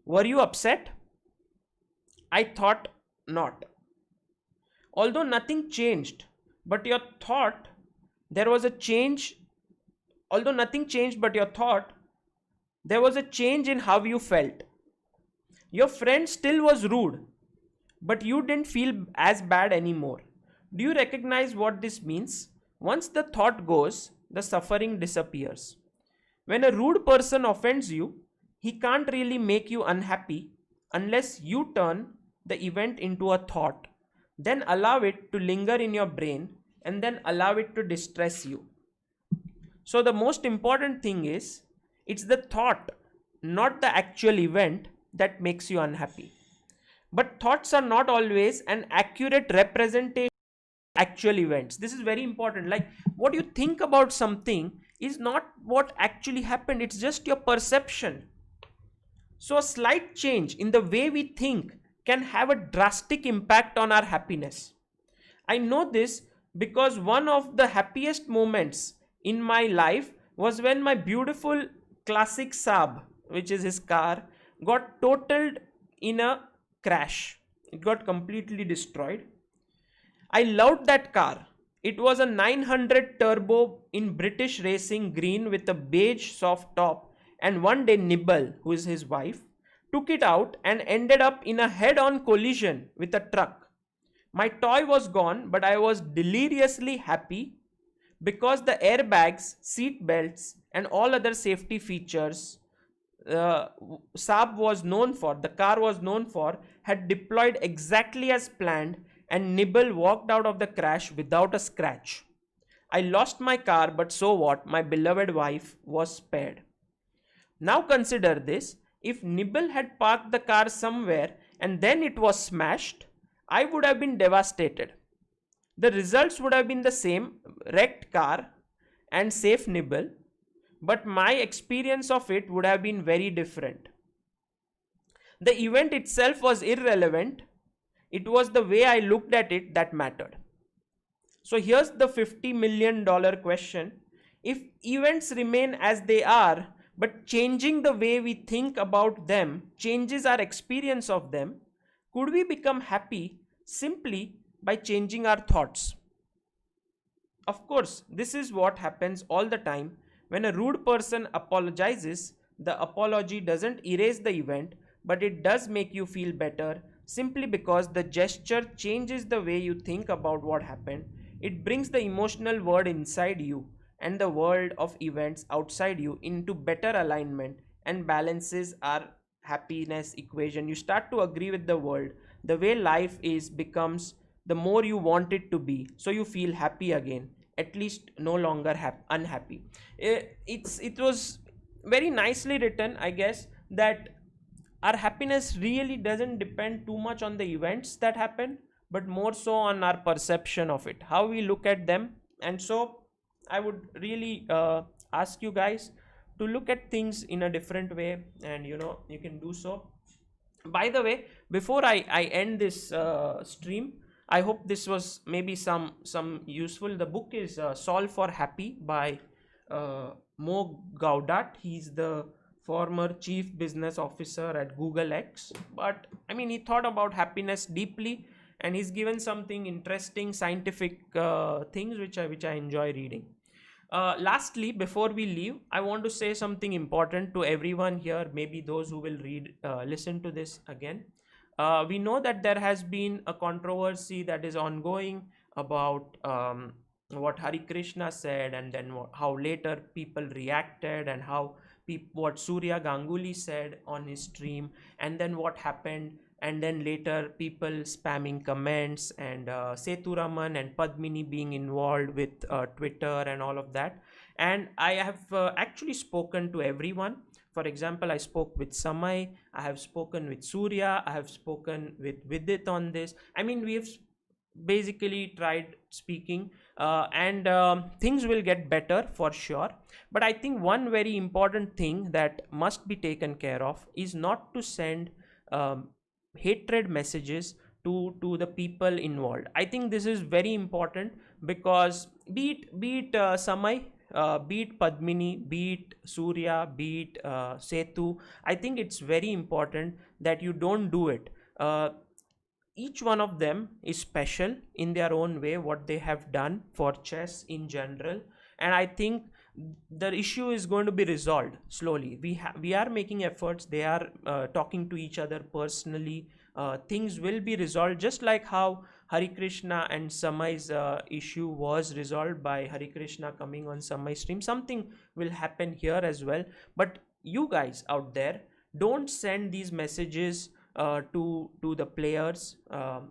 A: were you upset? I thought not. Although nothing changed, but your thought, there was a change. Although nothing changed, but your thought, there was a change in how you felt. Your friend still was rude, but you didn't feel as bad anymore. Do you recognize what this means? Once the thought goes, the suffering disappears. When a rude person offends you, he can't really make you unhappy unless you turn the event into a thought. Then allow it to linger in your brain, and then allow it to distress you. So the most important thing is, it's the thought, not the actual event, that makes you unhappy. But thoughts are not always an accurate representation of actual events. This is very important. Like, what you think about something is not what actually happened, it's just your perception. So, a slight change in the way we think can have a drastic impact on our happiness. I know this because one of the happiest moments in my life was when my beautiful classic Saab, which is his car, got totaled in a crash. It got completely destroyed. I loved that car. It was a 900 turbo in British racing green with a beige soft top, and one day Nibble, who is his wife, took it out and ended up in a head-on collision with a truck. My toy was gone, but I was deliriously happy because the airbags, seat belts, and all other safety features Saab was known for, the car was known for, had deployed exactly as planned, and Nibble walked out of the crash without a scratch. I lost my car, but so what? My beloved wife was spared. Now consider this. If Nibble had parked the car somewhere and then it was smashed, I would have been devastated. The results would have been the same, wrecked car and safe Nibble, but my experience of it would have been very different. The event itself was irrelevant. It was the way I looked at it that mattered. So here's the $50 million question. If events remain as they are, but changing the way we think about them changes our experience of them, could we become happy simply by changing our thoughts? Of course, this is what happens all the time. When a rude person apologizes, the apology doesn't erase the event, but it does make you feel better simply because the gesture changes the way you think about what happened. It brings the emotional world inside you and the world of events outside you into better alignment and balances our happiness equation. You start to agree with the world. The way life is becomes the more you want it to be, so you feel happy again, at least no longer unhappy. It was very nicely written, I guess, that our happiness really doesn't depend too much on the events that happen, but more so on our perception of it, how we look at them. And so I would really ask you guys to look at things in a different way, and you can do so. By the way, before I end this stream, I hope this was maybe some useful. The book is Solve for Happy by Mo Gaudat. He's the former chief business officer at Google X, but I mean, he thought about happiness deeply, and he's given something interesting scientific things which I enjoy reading. Lastly, before we leave, I want to say something important to everyone here, maybe those who will listen to this again. We know that there has been a controversy that is ongoing about what Hari Krishna said, and then how later people reacted, and how what Surya Ganguly said on his stream, and then what happened, and then later people spamming comments, and Sethuraman and Padmini being involved with Twitter and all of that. And I have actually spoken to everyone. For example, I spoke with Samay, I have spoken with Surya, I have spoken with Vidit on this. I mean, we have basically tried speaking, and things will get better for sure. But I think one very important thing that must be taken care of is not to send hatred messages to the people involved. I think this is very important, because be it Samay, be it Padmini, be it Surya, be it Setu, I think it's very important that you don't do it. Each one of them is special in their own way, what they have done for chess in general, and I think the issue is going to be resolved slowly. We are making efforts. They are talking to each other personally. Things will be resolved, just like how Hari Krishna and Samay's issue was resolved by Hari Krishna coming on Samay stream. Something will happen here as well. But you guys out there, don't send these messages to the players.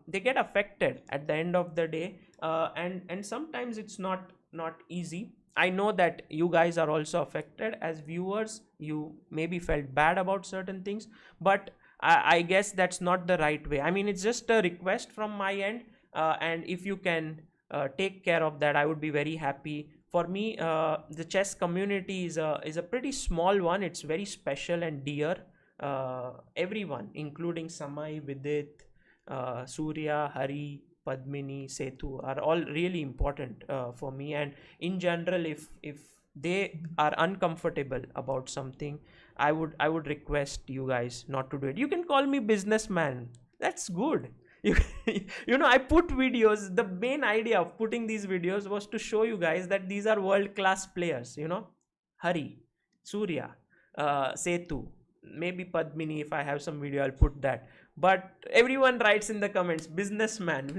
A: They get affected at the end of the day, and sometimes it's not easy. I know that you guys are also affected as viewers. You maybe felt bad about certain things, but I guess that's not the right way. I mean, it's just a request from my end, and if you can take care of that, I would be very happy. For me, the chess community is a pretty small one. It's very special and dear. Everyone, including Samay, Vidit, Surya, Hari, Padmini, Setu, are all really important for me. And in general, if they are uncomfortable about something, I would request you guys not to do it. You can call me businessman. That's good. You, I put videos. The main idea of putting these videos was to show you guys that these are world class players. Hari, Surya, Setu, maybe Padmini. If I have some video, I'll put that. But everyone writes in the comments, businessman,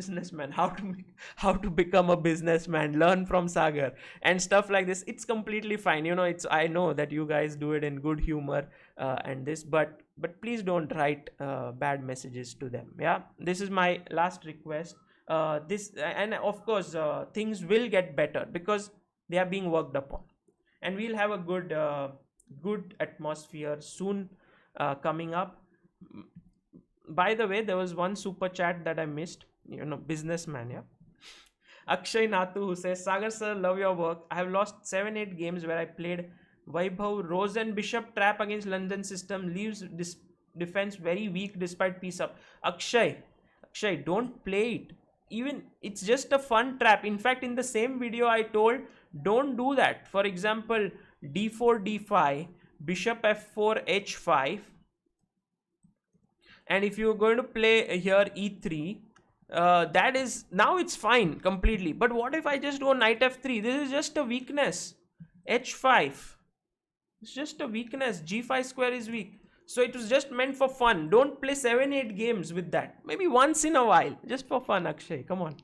A: how to become a businessman, learn from Sagar and stuff like this. It's completely fine. I know that you guys do it in good humor and this, but please don't write bad messages to them. Yeah, this is my last request. And of course, things will get better because they are being worked upon, and we'll have a good atmosphere soon coming up. By the way, there was one super chat that I missed. Businessman, yeah. Akshay Nathu, who says, Sagar sir, love your work. I have lost 7-8 games where I played Vaibhav Rosen Bishop trap against London system, leaves defense very weak despite piece up. Akshay, don't play it. Even it's just a fun trap. In fact, in the same video I told, don't do that. For example, d4 d5, bishop f4 h5. And if you're going to play here e3, that is, now it's fine completely. But what if I just go knight f3? This is just a weakness. h5. It's just a weakness. g5 square is weak. So it was just meant for fun. Don't play 7-8 games with that. Maybe once in a while. Just for fun, Akshay. Come on.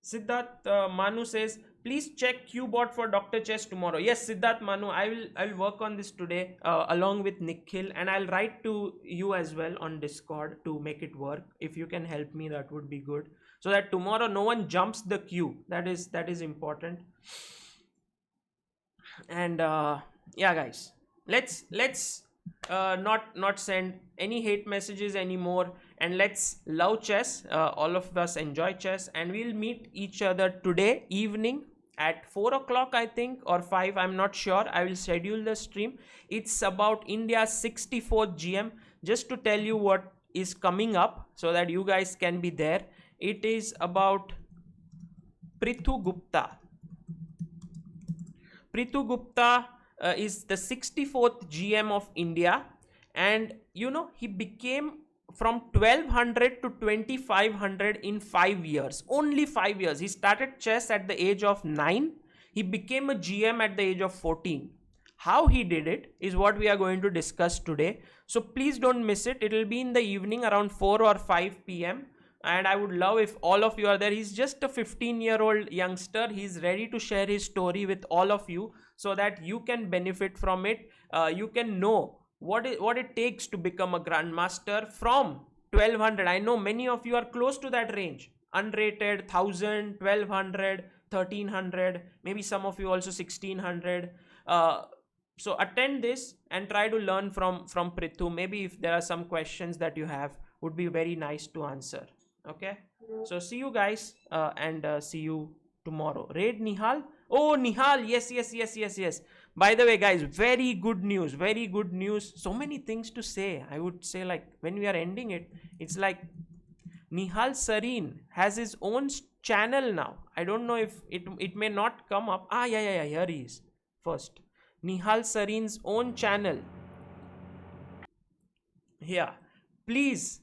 A: Siddharth Manu says, please check Qbot for Dr. Chess tomorrow. Yes, Siddharth Manu, I'll work on this today along with Nikhil, and I'll write to you as well on Discord to make it work. If you can help me, that would be good. So that tomorrow no one jumps the queue. That is important. And yeah, guys, let's not send any hate messages anymore, and let's love chess. All of us enjoy chess, and we'll meet each other today evening at 4 o'clock, I think, or 5. I'm not sure. I will schedule the stream. It's about India's 64th GM. Just to tell you what is coming up so that you guys can be there. It is about Prithu Gupta. Prithu Gupta is the 64th GM of India, and he became from 1200 to 2500 in 5 years. Only 5 years. He started chess at the age of 9. He became a GM at the age of 14. How he did it is what we are going to discuss today. So please don't miss it. It will be in the evening around 4 or 5 p.m. And I would love if all of you are there. He's just a 15-year-old youngster. He's ready to share his story with all of you so that you can benefit from it. You can know what it takes to become a grandmaster from 1200. I know many of you are close to that range. Unrated, 1000, 1200, 1300, maybe some of you also 1600. So attend this and try to learn from Prithu. Maybe if there are some questions that you have, would be very nice to answer. Okay, so see you guys and see you tomorrow. Raid Nihal. Oh, Nihal. Yes. By the way, guys, very good news. So many things to say. I would say, like, when we are ending it, it's like Nihal Sareen has his own channel now. I don't know if it may not come up. Yeah. Here he is. First, Nihal Sareen's own channel. Here, please,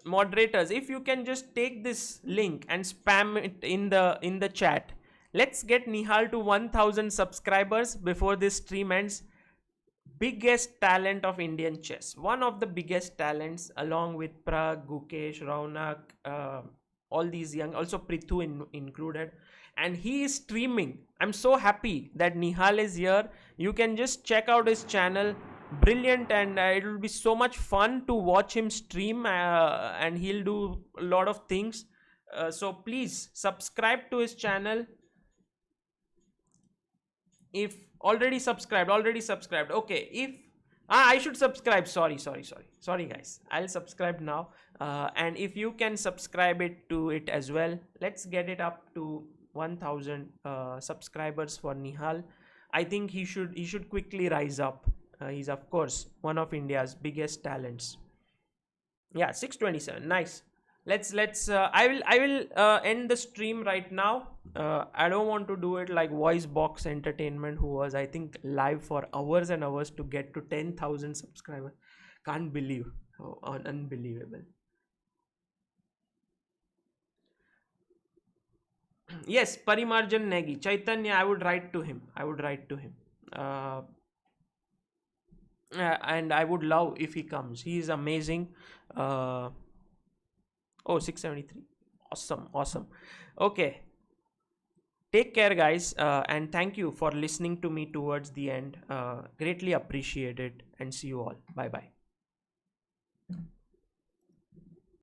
A: moderators, if you can just take this link and spam it in the chat. Let's get Nihal to 1000 subscribers before this stream ends. Biggest talent of Indian chess. One of the biggest talents, along with Prag, Gukesh, Raunak, all these young, also Prithu included. And he is streaming. I'm so happy that Nihal is here. You can just check out his channel. Brilliant, and it will be so much fun to watch him stream, and he'll do a lot of things. So please subscribe to his channel. If already subscribed, okay. If I should subscribe, sorry guys, I'll subscribe now. And if you can subscribe it to it as well, let's get it up to 1000 subscribers for Nihal. I think he should quickly rise up. He's of course one of India's biggest talents. Yeah, 627, nice. Let's I will end the stream right now. I don't want to do it like Voice Box Entertainment, who was, I think, live for hours and hours to get to 10,000 subscribers. Can't believe. Oh, unbelievable. Yes, Parimarjan Negi, Chaitanya, I would write to him. uh, and I would love if he comes. He is amazing. uh, Oh, 673. Awesome. Okay. Take care, guys. And thank you for listening to me towards the end. Greatly appreciate it. And see you all. Bye bye.